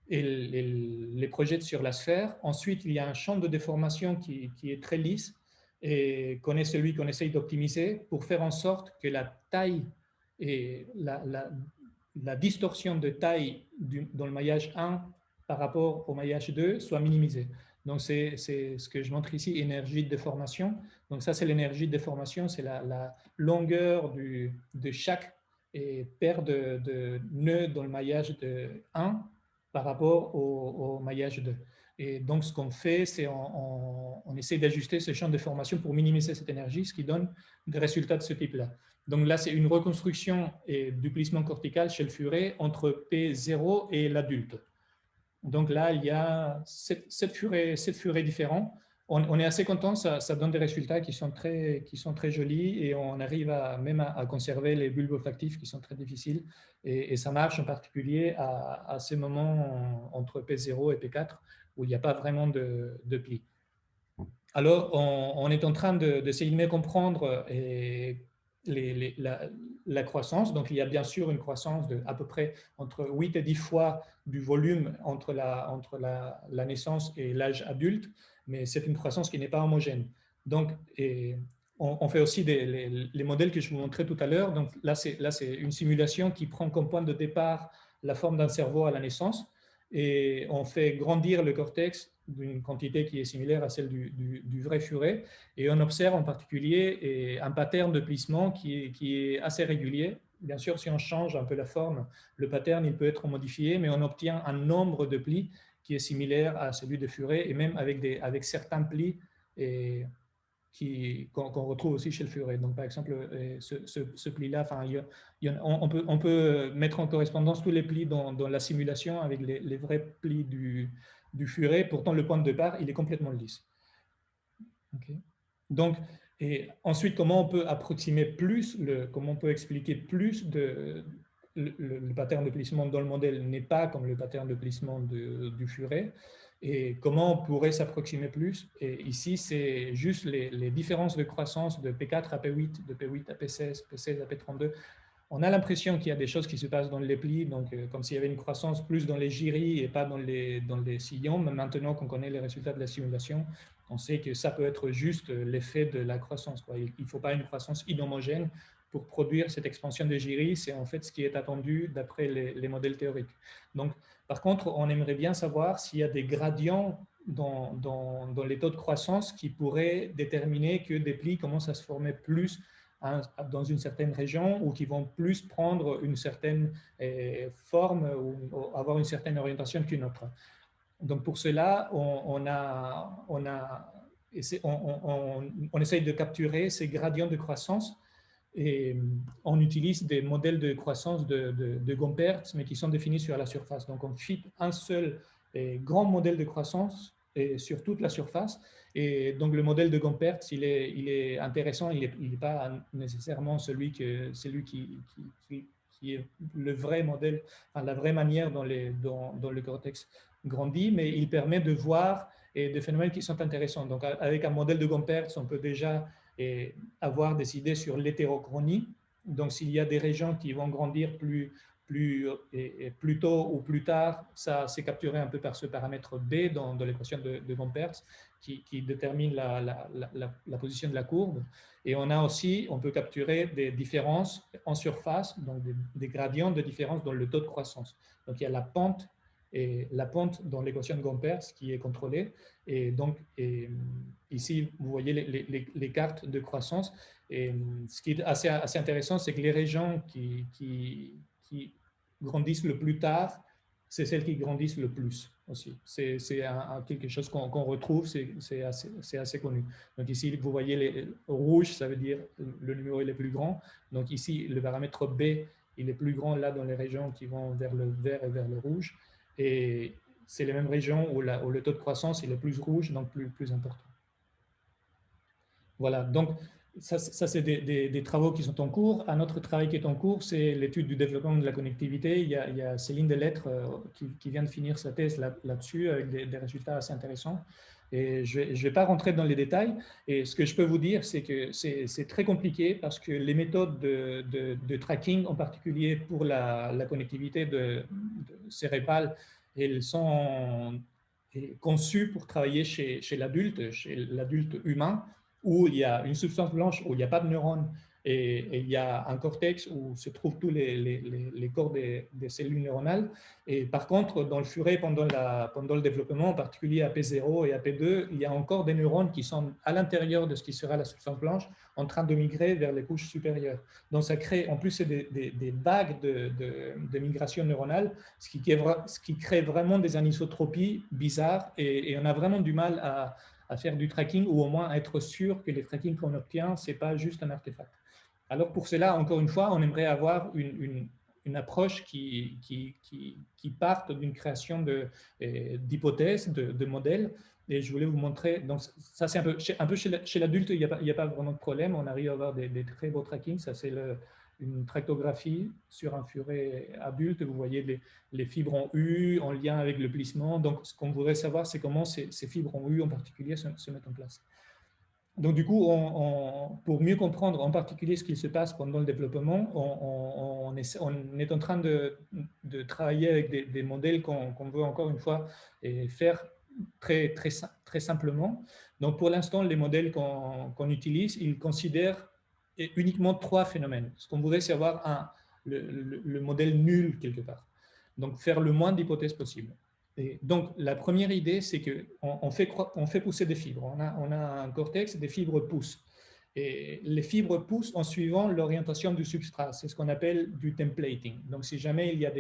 et les projette sur la sphère. Ensuite, il y a un champ de déformation qui est très lisse et qu'on est celui qu'on essaye d'optimiser pour faire en sorte que la taille et la distorsion de taille dans le maillage 1 par rapport au maillage 2 soit minimisée. Donc, c'est ce que je montre ici, énergie de déformation. Donc, ça, c'est l'énergie de déformation, c'est la longueur de chaque paire de nœuds dans le maillage de 1 par rapport au maillage 2. Et donc, ce qu'on fait, c'est on essaie d'ajuster ce champ de formation pour minimiser cette énergie, ce qui donne des résultats de ce type-là. Donc là, c'est une reconstruction du plissement cortical chez le furet entre P0 et l'adulte. Donc là, il y a 7 furets différents. On est assez content, ça donne des résultats qui sont très jolis et on arrive même à conserver les bulbes olfactifs qui sont très difficiles. Et ça marche en particulier à ces moments entre P0 et P4 où il n'y a pas vraiment de pli. Alors, on est en train d'essayer de mieux comprendre la croissance. Donc, il y a bien sûr une croissance de à peu près entre 8 et 10 fois du volume entre la naissance et l'âge adulte, mais c'est une croissance qui n'est pas homogène. Donc, on fait aussi les modèles que je vous montrais tout à l'heure. Donc, là, c'est une simulation qui prend comme point de départ la forme d'un cerveau à la naissance et on fait grandir le cortex d'une quantité qui est similaire à celle du vrai furet. Et on observe en particulier un pattern de plissement qui est assez régulier. Bien sûr, si on change un peu la forme, le pattern il peut être modifié, mais on obtient un nombre de plis qui est similaire à celui de furet, et même avec certains plis qu'on retrouve aussi chez le furet. Donc, par exemple, ce pli-là, on peut mettre en correspondance tous les plis dans la simulation avec les vrais plis du furet. Pourtant, le point de départ, il est complètement lisse. Okay. Donc, et ensuite, comment on peut approximer plus, comment on peut expliquer plus le pattern de plissement dans le modèle n'est pas comme le pattern de plissement du furet, et comment on pourrait s'approximer plus. Et ici, c'est juste les différences de croissance de P4 à P8, de P8 à P16, P16 à P32, On a l'impression qu'il y a des choses qui se passent dans les plis, donc comme s'il y avait une croissance plus dans les gyrés et pas dans les sillons. Mais maintenant qu'on connaît les résultats de la simulation, on sait que ça peut être juste l'effet de la croissance, quoi. Il ne faut pas une croissance inhomogène pour produire cette expansion de gyrés. C'est en fait ce qui est attendu d'après les modèles théoriques. Donc, par contre, on aimerait bien savoir s'il y a des gradients dans les taux de croissance qui pourraient déterminer que des plis commencent à se former plus dans une certaine région ou qui vont plus prendre une certaine forme ou avoir une certaine orientation qu'une autre. Donc pour cela, on essaye de capturer ces gradients de croissance et on utilise des modèles de croissance de Gompertz, mais qui sont définis sur la surface. Donc on fit un seul grand modèle de croissance sur toute la surface. Et donc, le modèle de Gompertz, il est intéressant. Il n'est pas nécessairement celui qui est le vrai modèle, enfin, la vraie manière dont le cortex grandit, mais il permet de voir des phénomènes qui sont intéressants. Donc, avec un modèle de Gompertz, on peut déjà avoir des idées sur l'hétérochronie. Donc, s'il y a des régions qui vont grandir plus tôt ou plus tard, ça c'est capturé un peu par ce paramètre B dans l'équation de Gompertz qui détermine la position de la courbe. Et on peut capturer des différences en surface, donc des gradients de différence dans le taux de croissance. Donc il y a la pente dans l'équation de Gompertz qui est contrôlée. Et donc ici, vous voyez les cartes de croissance. Et ce qui est assez intéressant, c'est que les régions qui grandissent le plus tard, c'est celles qui grandissent le plus aussi. C'est quelque chose qu'on retrouve, c'est assez connu. Donc ici, vous voyez les rouges, ça veut dire le numéro est le plus grand. Donc ici, le paramètre B, il est plus grand là dans les régions qui vont vers le vert et vers le rouge. Et c'est les mêmes régions où le taux de croissance est le plus rouge, donc plus important. Voilà, donc ça c'est des travaux qui sont en cours. Un autre travail qui est en cours, c'est l'étude du développement de la connectivité. Il y a Céline Delettre qui vient de finir sa thèse là-dessus avec des résultats assez intéressants. Et je ne vais pas rentrer dans les détails. Et ce que je peux vous dire, c'est que c'est très compliqué parce que les méthodes de tracking, en particulier pour la connectivité cérébrale, elles sont conçues pour travailler chez l'adulte humain, où il y a une substance blanche, où il n'y a pas de neurones, et il y a un cortex où se trouvent tous les corps des cellules neuronales. Et par contre, dans le furet, pendant le développement, en particulier à P0 et à P2, il y a encore des neurones qui sont à l'intérieur de ce qui sera la substance blanche, en train de migrer vers les couches supérieures. Donc ça crée, en plus, c'est des vagues de migration neuronale, ce qui crée vraiment des anisotropies bizarres, et on a vraiment du mal à faire du tracking, ou au moins à être sûr que les trackings qu'on obtient, ce n'est pas juste un artefact. Alors pour cela, encore une fois, on aimerait avoir une approche qui parte d'une création d'hypothèses, de modèles. Et je voulais vous montrer, donc ça c'est un peu chez l'adulte, il n'y a pas vraiment de problème, on arrive à avoir des très beaux trackings. Ça c'est une tractographie sur un furet adulte. Vous voyez les fibres en U en lien avec le plissement. Donc ce qu'on voudrait savoir, c'est comment ces fibres en U en particulier se mettent en place. Donc, du coup, pour mieux comprendre en particulier ce qui se passe pendant le développement, on est en train de travailler avec des modèles qu'on veut encore une fois faire très simplement. Donc, pour l'instant, les modèles qu'on utilise, ils considèrent uniquement 3 phénomènes. Ce qu'on voudrait, c'est avoir le modèle nul quelque part. Donc, faire le moins d'hypothèses possible. Et donc, la première idée, c'est qu'on fait pousser des fibres. On a un cortex, des fibres poussent. Et les fibres poussent en suivant l'orientation du substrat. C'est ce qu'on appelle du templating. Donc, si jamais il y a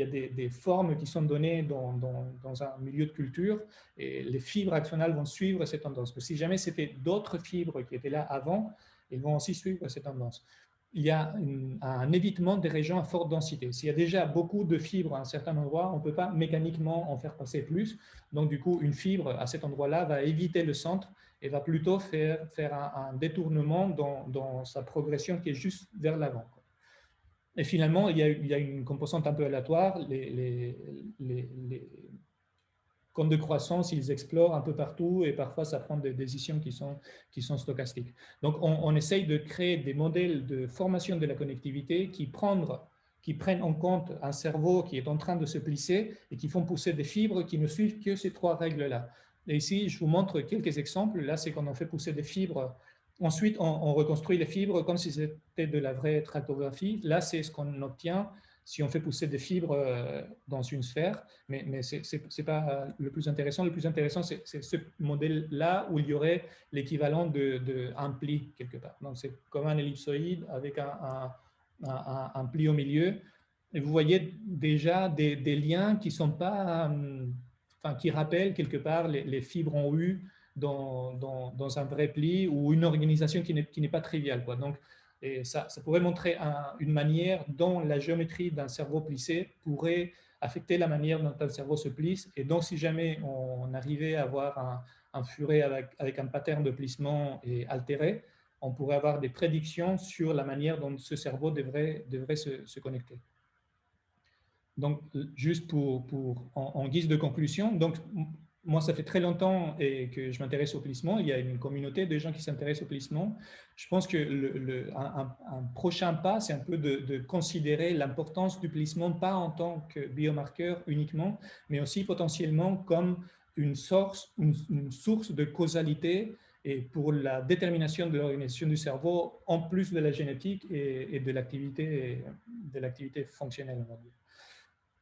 des formes qui sont données dans un milieu de culture, et les fibres axonales vont suivre cette tendance. Mais si jamais c'était d'autres fibres qui étaient là avant, elles vont aussi suivre cette tendance. Il y a un évitement des régions à forte densité. S'il y a déjà beaucoup de fibres à un certain endroit, on ne peut pas mécaniquement en faire passer plus. Donc, du coup, une fibre à cet endroit-là va éviter le centre et va plutôt faire un détournement dans sa progression qui est juste vers l'avant. Et finalement, il y a une composante un peu aléatoire. comme de croissance, ils explorent un peu partout et parfois ça prend des décisions qui sont stochastiques. Donc, on essaye de créer des modèles de formation de la connectivité qui prennent en compte un cerveau qui est en train de se plisser et qui font pousser des fibres qui ne suivent que ces trois règles-là. Et ici, je vous montre quelques exemples. Là, c'est quand on fait pousser des fibres. Ensuite, on reconstruit les fibres comme si c'était de la vraie tractographie. Là, c'est ce qu'on obtient si on fait pousser des fibres dans une sphère, mais ce n'est pas le plus intéressant. Le plus intéressant, c'est ce modèle-là où il y aurait l'équivalent d'un pli quelque part. Donc, c'est comme un ellipsoïde avec un pli au milieu. Et vous voyez déjà des liens qui sont pas, enfin, qui rappellent quelque part les fibres en U dans un vrai pli ou une organisation qui n'est pas triviale, quoi. Donc, et ça pourrait montrer une manière dont la géométrie d'un cerveau plissé pourrait affecter la manière dont un cerveau se plisse. Et donc, si jamais on arrivait à avoir un furet avec un pattern de plissement altéré, on pourrait avoir des prédictions sur la manière dont ce cerveau devrait se connecter. Donc, juste en guise de conclusion, donc, moi, ça fait très longtemps que je m'intéresse au plissement. Il y a une communauté de gens qui s'intéressent au plissement. Je pense que un prochain pas, c'est un peu de considérer l'importance du plissement, pas en tant que biomarqueur uniquement, mais aussi potentiellement comme une source de causalité et pour la détermination de l'organisation du cerveau, en plus de la génétique et de l'activité fonctionnelle, on va dire.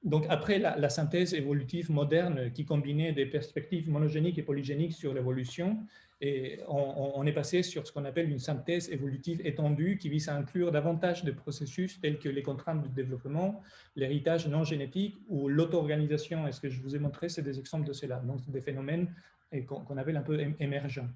Donc, après la synthèse évolutive moderne qui combinait des perspectives monogéniques et polygéniques sur l'évolution, et on est passé sur ce qu'on appelle une synthèse évolutive étendue qui vise à inclure davantage de processus tels que les contraintes du développement, l'héritage non génétique ou l'auto-organisation. Et ce que je vous ai montré, c'est des exemples de cela, donc des phénomènes qu'on appelle un peu émergents.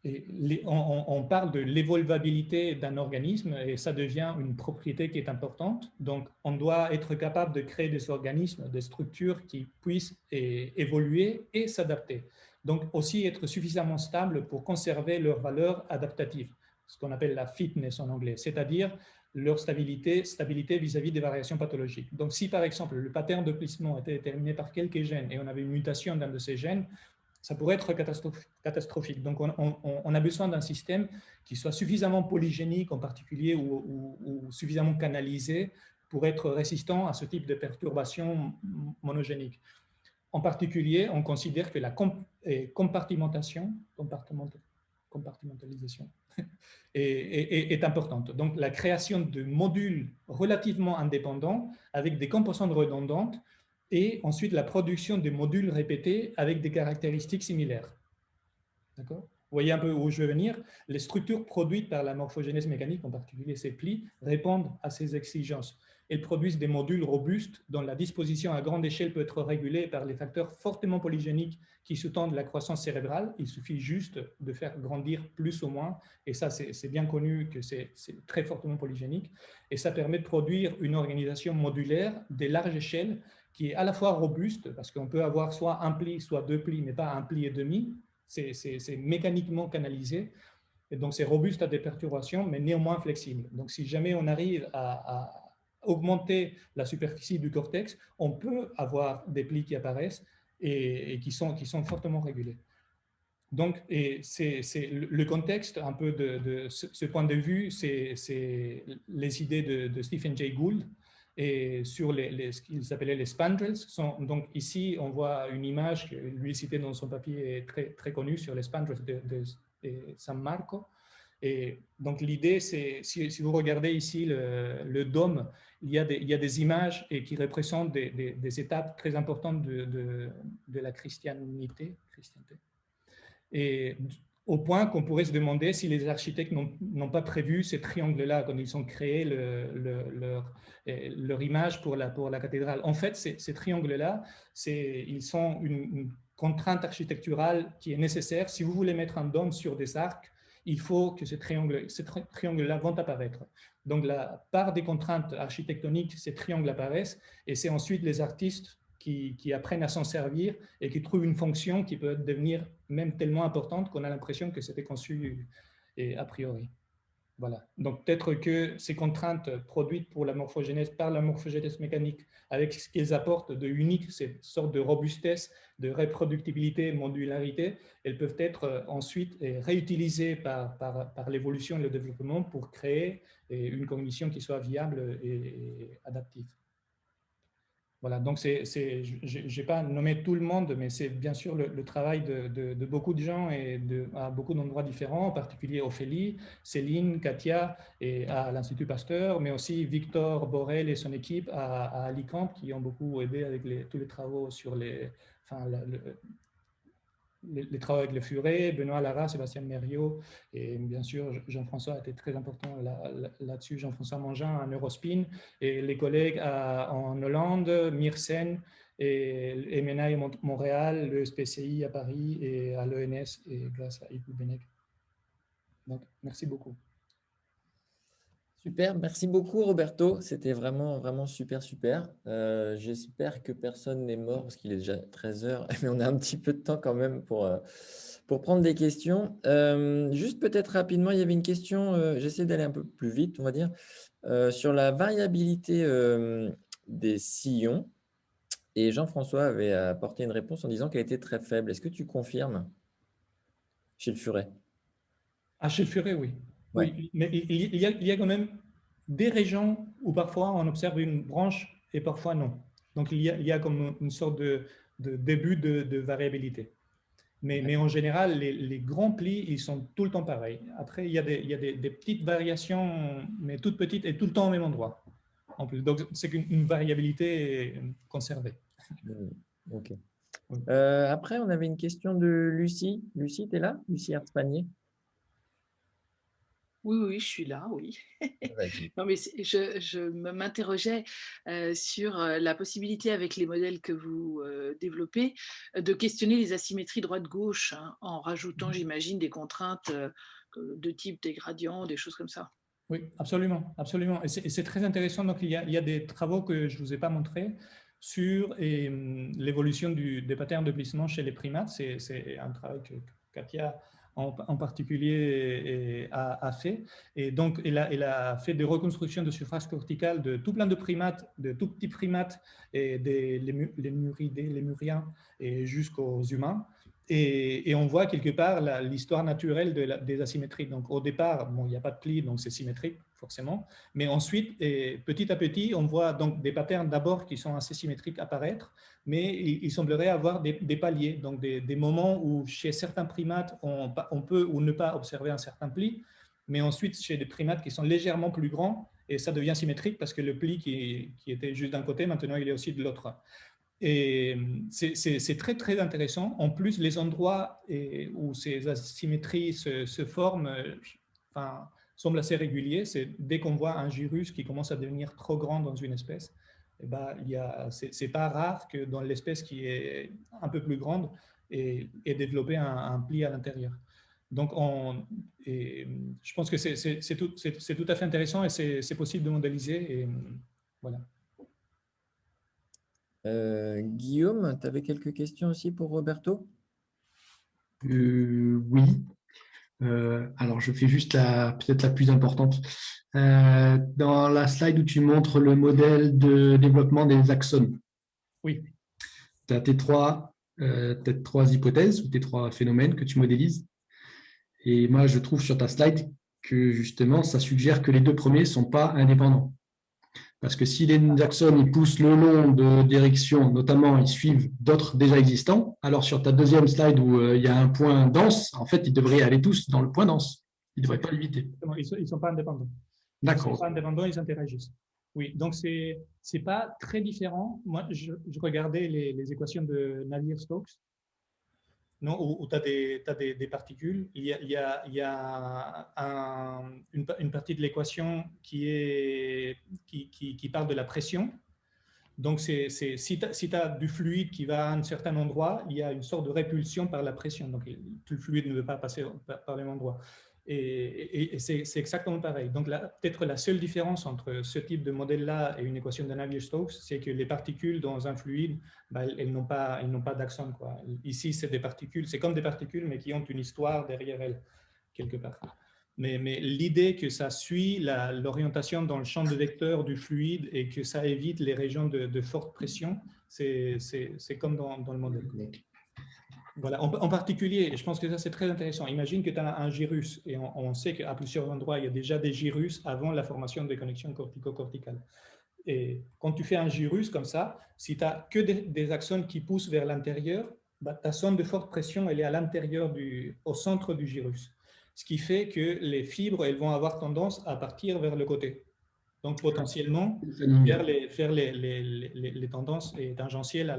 Et on parle de l'évolvabilité d'un organisme et ça devient une propriété qui est importante. Donc, on doit être capable de créer des organismes, des structures qui puissent évoluer et s'adapter. Donc, aussi être suffisamment stable pour conserver leurs valeurs adaptatives, ce qu'on appelle la fitness en anglais, c'est-à-dire leur stabilité vis-à-vis des variations pathologiques. Donc, si par exemple le pattern de plissement était déterminé par quelques gènes et on avait une mutation d'un de ces gènes, ça pourrait être catastrophique. Donc, on a besoin d'un système qui soit suffisamment polygénique en particulier ou suffisamment canalisé pour être résistant à ce type de perturbations monogéniques. En particulier, on considère que la compartimentalisation est importante. Donc, la création de modules relativement indépendants avec des composantes redondantes et ensuite la production de modules répétés avec des caractéristiques similaires. D'accord ? Vous voyez un peu où je veux venir. Les structures produites par la morphogénèse mécanique, en particulier ces plis, répondent à ces exigences. Elles produisent des modules robustes dont la disposition à grande échelle peut être régulée par les facteurs fortement polygéniques qui sous-tendent la croissance cérébrale. Il suffit juste de faire grandir plus ou moins, et ça c'est bien connu que c'est très fortement polygénique, et ça permet de produire une organisation modulaire de large échelle qui est à la fois robuste, parce qu'on peut avoir soit un pli, soit deux plis, mais pas un pli et demi. C'est mécaniquement canalisé, et donc c'est robuste à des perturbations, mais néanmoins flexible. Donc si jamais on arrive à augmenter la superficie du cortex, on peut avoir des plis qui apparaissent et qui sont fortement régulés. Donc, le contexte un peu de ce point de vue, c'est les idées de Stephen Jay Gould, et sur ce qu'ils appelaient les spandrels. Donc ici, on voit une image que lui citait dans son papier très, très connu sur les spandrels de San Marco. Et donc l'idée, c'est, si vous regardez ici le dôme, il y a des images qui représentent des étapes très importantes de la christianité. Et au point qu'on pourrait se demander si les architectes n'ont pas prévu ces triangles-là quand ils ont créé leur image pour la cathédrale. En fait, ces triangles-là, ils sont une contrainte architecturale qui est nécessaire. Si vous voulez mettre un dôme sur des arcs, il faut que ces triangles-là vont apparaître. Donc, par des contraintes architectoniques, ces triangles apparaissent et c'est ensuite les artistes qui apprennent à s'en servir et qui trouvent une fonction qui peut devenir même tellement importante qu'on a l'impression que c'était conçu a priori. Voilà. Donc, peut-être que ces contraintes produites pour la morphogénèse par la morphogénèse mécanique, avec ce qu'elles apportent de unique, cette sorte de robustesse, de reproductibilité, modularité, elles peuvent être ensuite réutilisées par l'évolution et le développement pour créer une cognition qui soit viable et adaptive. Voilà, donc je n'ai pas nommé tout le monde, mais c'est bien sûr le travail de beaucoup de gens et à beaucoup d'endroits différents, en particulier Ophélie, Céline, Katia et à l'Institut Pasteur, mais aussi Victor Borel et son équipe à Alicante qui ont beaucoup aidé avec tous les travaux sur les travaux avec le furet, Benoît Lara, Sébastien Mériot, et bien sûr Jean-François a été très important là-dessus, Jean-François Mangin à Neurospin, et les collègues en Hollande, Myrsen et Menaille Montréal, le SPCI à Paris et à l'ENS, et grâce à Yves Benec. Donc, merci beaucoup. Super, merci beaucoup Roberto, c'était vraiment, vraiment super, super. J'espère que personne n'est mort parce qu'il est déjà 13 h, mais on a un petit peu de temps quand même pour prendre des questions. Juste peut-être rapidement, il y avait une question, j'essaie d'aller un peu plus vite, on va dire, sur la variabilité des sillons. Et Jean-François avait apporté une réponse en disant qu'elle était très faible. Est-ce que tu confirmes chez le furet? Ah, chez le furet, oui. Ouais. Oui, mais il y a quand même des régions où parfois on observe une branche et parfois non. Donc il y a comme une sorte de début de variabilité. Mais en général, les grands plis, ils sont tout le temps pareils. Après, il y a des petites variations, mais toutes petites et tout le temps au même endroit. En plus. Donc c'est une variabilité conservée. Ok. Oui. Après, on avait une question de Lucie. Lucie, tu es là? Lucie Hertzpanier. Oui, oui, je suis là, oui. Non, mais je m'interrogeais sur la possibilité avec les modèles que vous développez de questionner les asymétries droite-gauche hein, en rajoutant, j'imagine, des contraintes de type des gradients, des choses comme ça. Oui, absolument, absolument. Et c'est très intéressant. Donc, il y a des travaux que je ne vous ai pas montrés sur l'évolution des patterns de glissement chez les primates. C'est un travail que Katia en particulier a fait. Et donc, elle a fait des reconstructions de surface corticale de tout plein de primates, de tout petits primates, et les muridés, les muriens, et jusqu'aux humains. Et on voit quelque part l'histoire naturelle des asymétries. Donc, au départ, bon, il n'y a pas de pli, donc c'est symétrique, forcément. Mais ensuite, petit à petit, on voit donc des patterns d'abord qui sont assez symétriques apparaître, mais il semblerait avoir des paliers, donc des moments où chez certains primates, on peut ou ne pas observer un certain pli, mais ensuite, chez des primates qui sont légèrement plus grands, et ça devient symétrique parce que le pli qui était juste d'un côté, maintenant, il est aussi de l'autre. Et c'est très, très intéressant. En plus, les endroits où ces asymétries se forment semblent assez réguliers. C'est dès qu'on voit un gyrus qui commence à devenir trop grand dans une espèce, eh ben, c'est pas rare que dans l'espèce qui est un peu plus grande ait développé un pli à l'intérieur. Donc, je pense que c'est tout à fait intéressant et c'est possible de modéliser. Et voilà. Guillaume, tu avais quelques questions aussi pour Roberto? Oui. Alors, je fais juste peut-être la plus importante. Dans la slide où tu montres le modèle de développement des axones, Oui. tu as tes trois hypothèses ou tes trois phénomènes que tu modélises. Et moi, je trouve sur ta slide que justement, ça suggère que les deux premiers ne sont pas indépendants. Parce que si les axones ils poussent le long de directions, notamment ils suivent d'autres déjà existants, alors sur ta deuxième slide où il y a un point dense, en fait, ils devraient aller tous dans le point dense. Ils ne devraient pas l'éviter. Ils ne sont pas indépendants. D'accord. Ils ne sont pas indépendants, ils interagissent. Oui, donc ce n'est pas très différent. Moi, je regardais les équations de Navier-Stokes, où tu as des particules. Il y a une partie de l'équation qui parle de la pression. Donc, si tu as du fluide qui va à un certain endroit, il y a une sorte de répulsion par la pression. Donc, tout le fluide ne veut pas passer par le même endroit. Et c'est exactement pareil. Donc, peut-être la seule différence entre ce type de modèle-là et une équation de Navier-Stokes, c'est que les particules dans un fluide, elles n'ont pas d'axone. Ici, c'est comme des particules, mais qui ont une histoire derrière elles, quelque part. Mais l'idée que ça suit l'orientation dans le champ de vecteur du fluide et que ça évite les régions de forte pression, c'est comme dans le modèle. Voilà. En particulier, je pense que ça c'est très intéressant. Imagine que tu as un gyrus et on sait qu'à plusieurs endroits, il y a déjà des gyrus avant la formation des connexions cortico-corticales. Et quand tu fais un gyrus comme ça, si tu n'as que des axones qui poussent vers l'intérieur, bah, ta zone de forte pression, elle est à l'intérieur, au centre du gyrus. Ce qui fait que les fibres, elles vont avoir tendance à partir vers le côté. Donc, potentiellement, faire les tendances tangentielles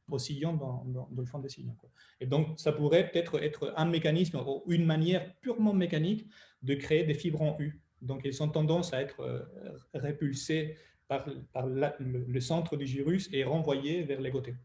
au sillon dans le fond des sillons. Et donc, ça pourrait peut-être être un mécanisme ou une manière purement mécanique de créer des fibres en U. Donc, elles ont tendance à être répulsées par le centre du gyrus et renvoyées vers les côtés.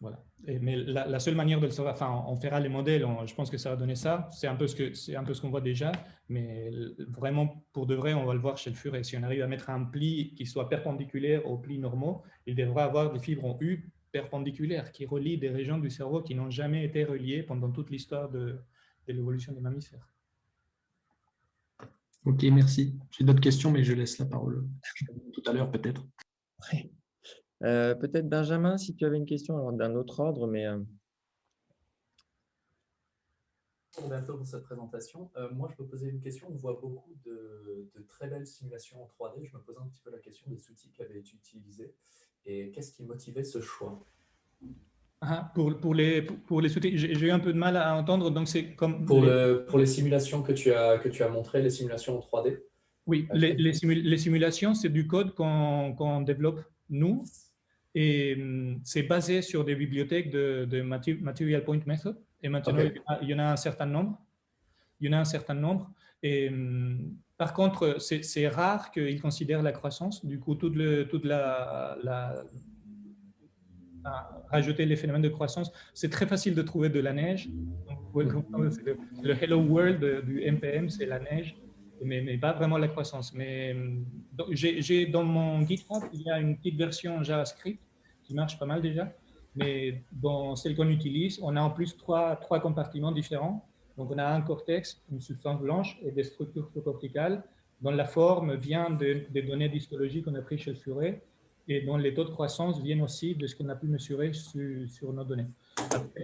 Voilà. Mais la seule manière de le savoir, enfin, on fera les modèles, je pense que ça va donner ça. C'est un peu ce qu'on voit déjà, mais vraiment, pour de vrai, on va le voir chez le furet. Si on arrive à mettre un pli qui soit perpendiculaire aux plis normaux, il devra avoir des fibres en U perpendiculaires qui relient des régions du cerveau qui n'ont jamais été reliées pendant toute l'histoire de l'évolution des mammifères. Ok, merci. J'ai d'autres questions, mais je laisse la parole tout à l'heure peut-être. Ouais. Peut-être Benjamin, si tu avais une question alors d'un autre ordre, mais Roberto pour cette présentation. Moi, je me posais une question. On voit beaucoup de très belles simulations en 3D. Je me posais un petit peu la question des outils qui avaient été utilisés et qu'est-ce qui motivait ce choix? Pour les outils, j'ai eu un peu de mal à entendre. Donc c'est comme pour les simulations que tu as montrées, les simulations en 3D. Oui, les simulations, c'est du code qu'on développe nous. Et c'est basé sur des bibliothèques de Material Point Method. Et maintenant, il y en a un certain nombre. Et par contre, c'est rare qu'ils considèrent la croissance. Du coup, rajouter les phénomènes de croissance, c'est très facile de trouver de la neige. Le Hello World du NPM, c'est la neige. Mais pas vraiment la croissance. Mais j'ai dans mon GitHub, il y a une petite version JavaScript qui marche pas mal déjà. Mais dans celle qu'on utilise, on a en plus trois compartiments différents. Donc, on a un cortex, une substance blanche et des structures corticales dont la forme vient des données d'histologie qu'on a prises chez le furet et dont les taux de croissance viennent aussi de ce qu'on a pu mesurer sur nos données.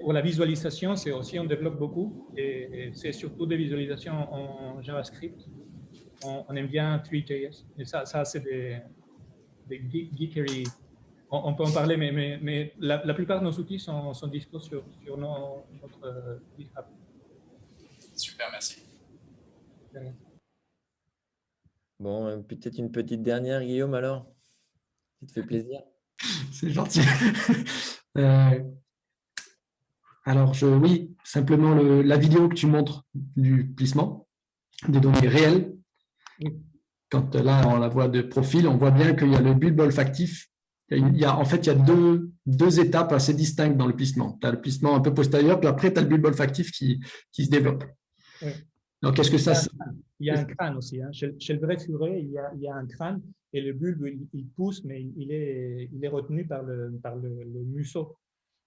Pour la visualisation, c'est aussi, on développe beaucoup et c'est surtout des visualisations en JavaScript. On aime bien 3JS. Et ça c'est des geekery. On peut en parler, mais la plupart de nos outils sont dispo sur notre GitHub. Super, merci. bon, peut-être une petite dernière, Guillaume, alors, ça te fait plaisir. C'est gentil. Alors, oui, simplement la vidéo que tu montres du plissement, des données réelles, quand là, on la voit de profil, on voit bien qu'il y a le bulbe olfactif. En fait, il y a deux étapes assez distinctes dans le plissement. Tu as le plissement un peu postérieur, puis après, tu as le bulbe olfactif qui se développe. Oui. Donc, qu'est-ce que ça… Il y a un crâne aussi. Hein. Chez le vrai furet, il y a un crâne et le bulbe, il pousse, mais il est retenu par le museau.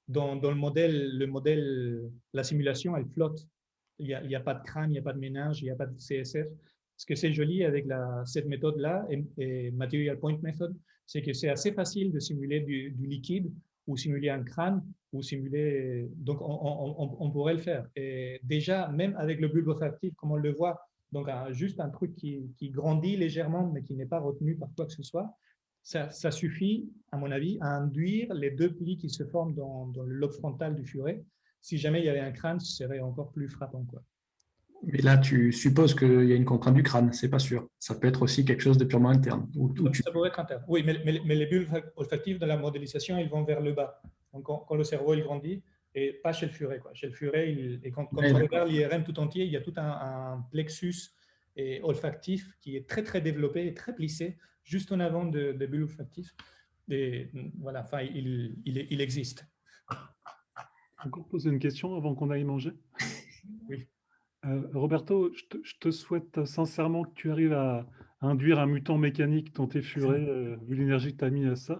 Dans le modèle, la simulation, elle flotte. Il n'y a pas de crâne, il n'y a pas de méninge, il n'y a pas de CSF. Ce que c'est joli avec cette méthode-là, et Material Point Method, c'est que c'est assez facile de simuler du liquide ou simuler un crâne, ou simuler… Donc, on pourrait le faire. Et déjà, même avec le bulbe olfactif, comme on le voit, donc juste un truc qui grandit légèrement, mais qui n'est pas retenu par quoi que ce soit, ça suffit, à mon avis, à induire les deux plis qui se forment dans le lobe frontal du furet. Si jamais il y avait un crâne, ce serait encore plus frappant, quoi. Mais là, tu supposes qu'il y a une contrainte du crâne, c'est pas sûr. Ça peut être aussi quelque chose de purement interne. Ça pourrait être interne. Oui, mais les bulbes olfactifs de la modélisation, ils vont vers le bas. Donc, quand le cerveau il grandit, et pas chez le furet, quoi. Chez le furet, quand on regarde l'IRM tout entier, il y a tout un plexus olfactif qui est très, très développé et très plissé, juste en avant des bulbes olfactifs. Et voilà, enfin, il existe. Encore poser une question avant qu'on aille manger? Oui. Roberto, je te souhaite sincèrement que tu arrives à induire un mutant mécanique dans tes furets, vu l'énergie que tu as mis à ça.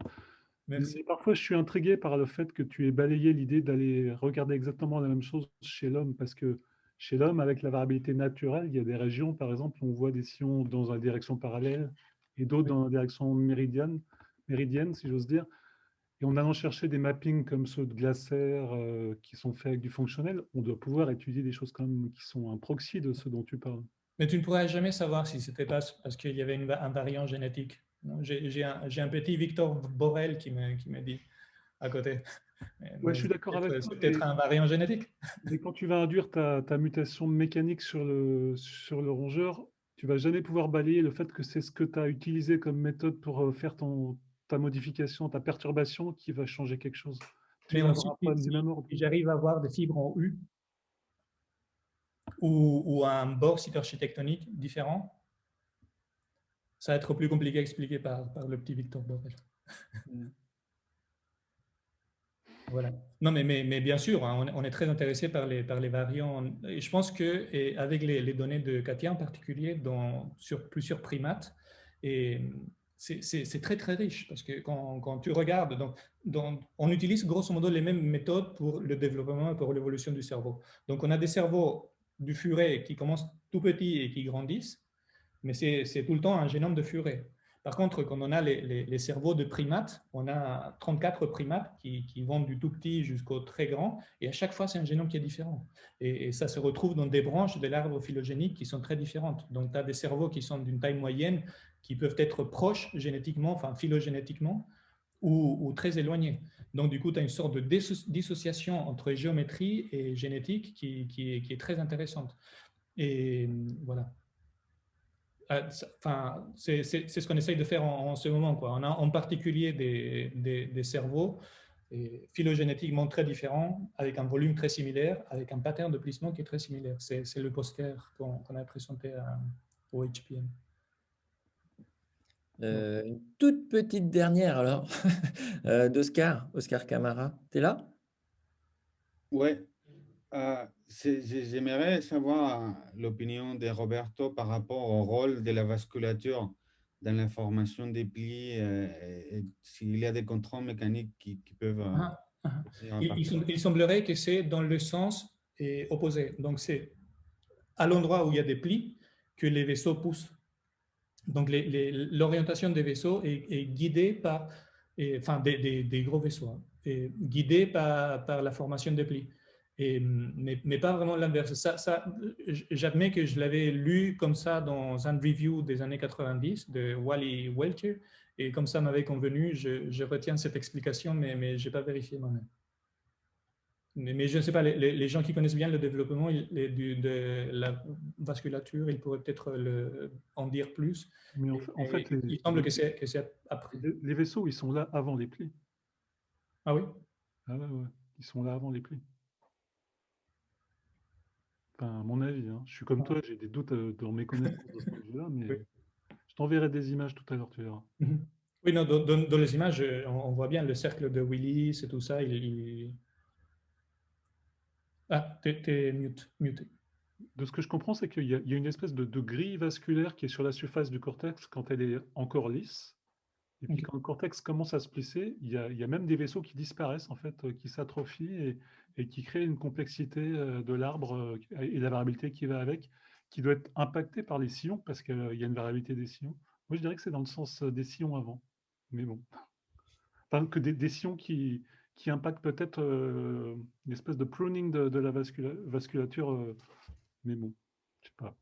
Merci. Mais parfois, je suis intrigué par le fait que tu aies balayé l'idée d'aller regarder exactement la même chose chez l'homme, parce que chez l'homme, avec la variabilité naturelle, il y a des régions, par exemple, où on voit des sillons dans une direction parallèle et d'autres dans la direction méridienne, si j'ose dire. Et en allant chercher des mappings comme ceux de Glaser qui sont faits avec du fonctionnel, on doit pouvoir étudier des choses comme, qui sont un proxy de ce dont tu parles. Mais tu ne pourrais jamais savoir si c'était pas parce qu'il y avait un variant génétique. J'ai un petit Victor Borel qui me dit à côté. Ouais, je suis d'accord avec toi. C'est peut-être un variant génétique. Mais quand tu vas induire ta mutation mécanique sur le rongeur, tu vas jamais pouvoir balayer le fait que c'est ce que tu as utilisé comme méthode pour faire ta modification, ta perturbation qui va changer quelque chose. Tu Mais n'auras ensuite, pas du même ordre. si j'arrive à avoir des fibres en U ou un bord superarchitectonique différent, ça va être plus compliqué à expliquer par le petit Victor Borel. Voilà. Non, mais bien sûr, hein, on est très intéressé par les variants. Et je pense qu'avec les données de Katia en particulier, sur plusieurs primates, c'est très très riche parce que quand tu regardes, on utilise grosso modo les mêmes méthodes pour le développement et pour l'évolution du cerveau. Donc on a des cerveaux du furet qui commencent tout petits et qui grandissent, mais c'est tout le temps un génome de furet. Par contre, quand on a les cerveaux de primates, on a 34 primates qui vont du tout petit jusqu'au très grand, et à chaque fois, c'est un génome qui est différent. Et ça se retrouve dans des branches de l'arbre phylogénique qui sont très différentes. Donc, tu as des cerveaux qui sont d'une taille moyenne, qui peuvent être proches génétiquement, enfin phylogénétiquement, ou très éloignés. Donc, du coup, tu as une sorte de dissociation entre géométrie et génétique qui est très intéressante. Et voilà. Enfin, c'est ce qu'on essaye de faire en ce moment, quoi. On a en particulier des cerveaux phylogénétiquement très différents, avec un volume très similaire, avec un pattern de plissement qui est très similaire. C'est le poster qu'on a présenté au HPM. Une toute petite dernière alors, Oscar Camara. Tu es là? Ouais, j'aimerais savoir l'opinion de Roberto par rapport au rôle de la vasculature dans la formation des plis et s'il y a des contrôles mécaniques qui peuvent venir à partir. Il semblerait que c'est dans le sens opposé. Donc, c'est à l'endroit où il y a des plis que les vaisseaux poussent. Donc, l'orientation des vaisseaux est guidée par, enfin, des gros vaisseaux, hein, guidée par la formation des plis. Mais pas vraiment l'inverse. J'admets que je l'avais lu comme ça dans un review des années 90 de Wally Welcher, et comme ça m'avait convenu, je retiens cette explication, mais je n'ai pas vérifié moi-même. Mais je ne sais pas, les gens qui connaissent bien le développement de la vasculature, ils pourraient peut-être en dire plus. Mais en fait, il semble que c'est après. Les vaisseaux, ils sont là avant les plis. Ah oui? Ah ouais, ouais. Ils sont là avant les plis. Enfin, à mon avis, hein. Je suis comme toi, j'ai des doutes dans mes connaissances de ce point de vue-là, mais Oui. je t'enverrai des images tout à l'heure, tu verras. Oui, non, dans les images, on voit bien le cercle de Willis et tout ça. Ah, t'es muté. De ce que je comprends, c'est qu'il y a une espèce de grille vasculaire qui est sur la surface du cortex quand elle est encore lisse. Et puis quand le cortex commence à se plisser, il y a même des vaisseaux qui disparaissent, en fait, qui s'atrophient et qui créent une complexité de l'arbre et la variabilité qui va avec, qui doit être impactée par les sillons, parce qu'il y a une variabilité des sillons. Moi, je dirais que c'est dans le sens des sillons avant. Mais bon. Enfin, que des sillons qui impactent peut-être une espèce de pruning de la vasculature. Mais bon, je sais pas.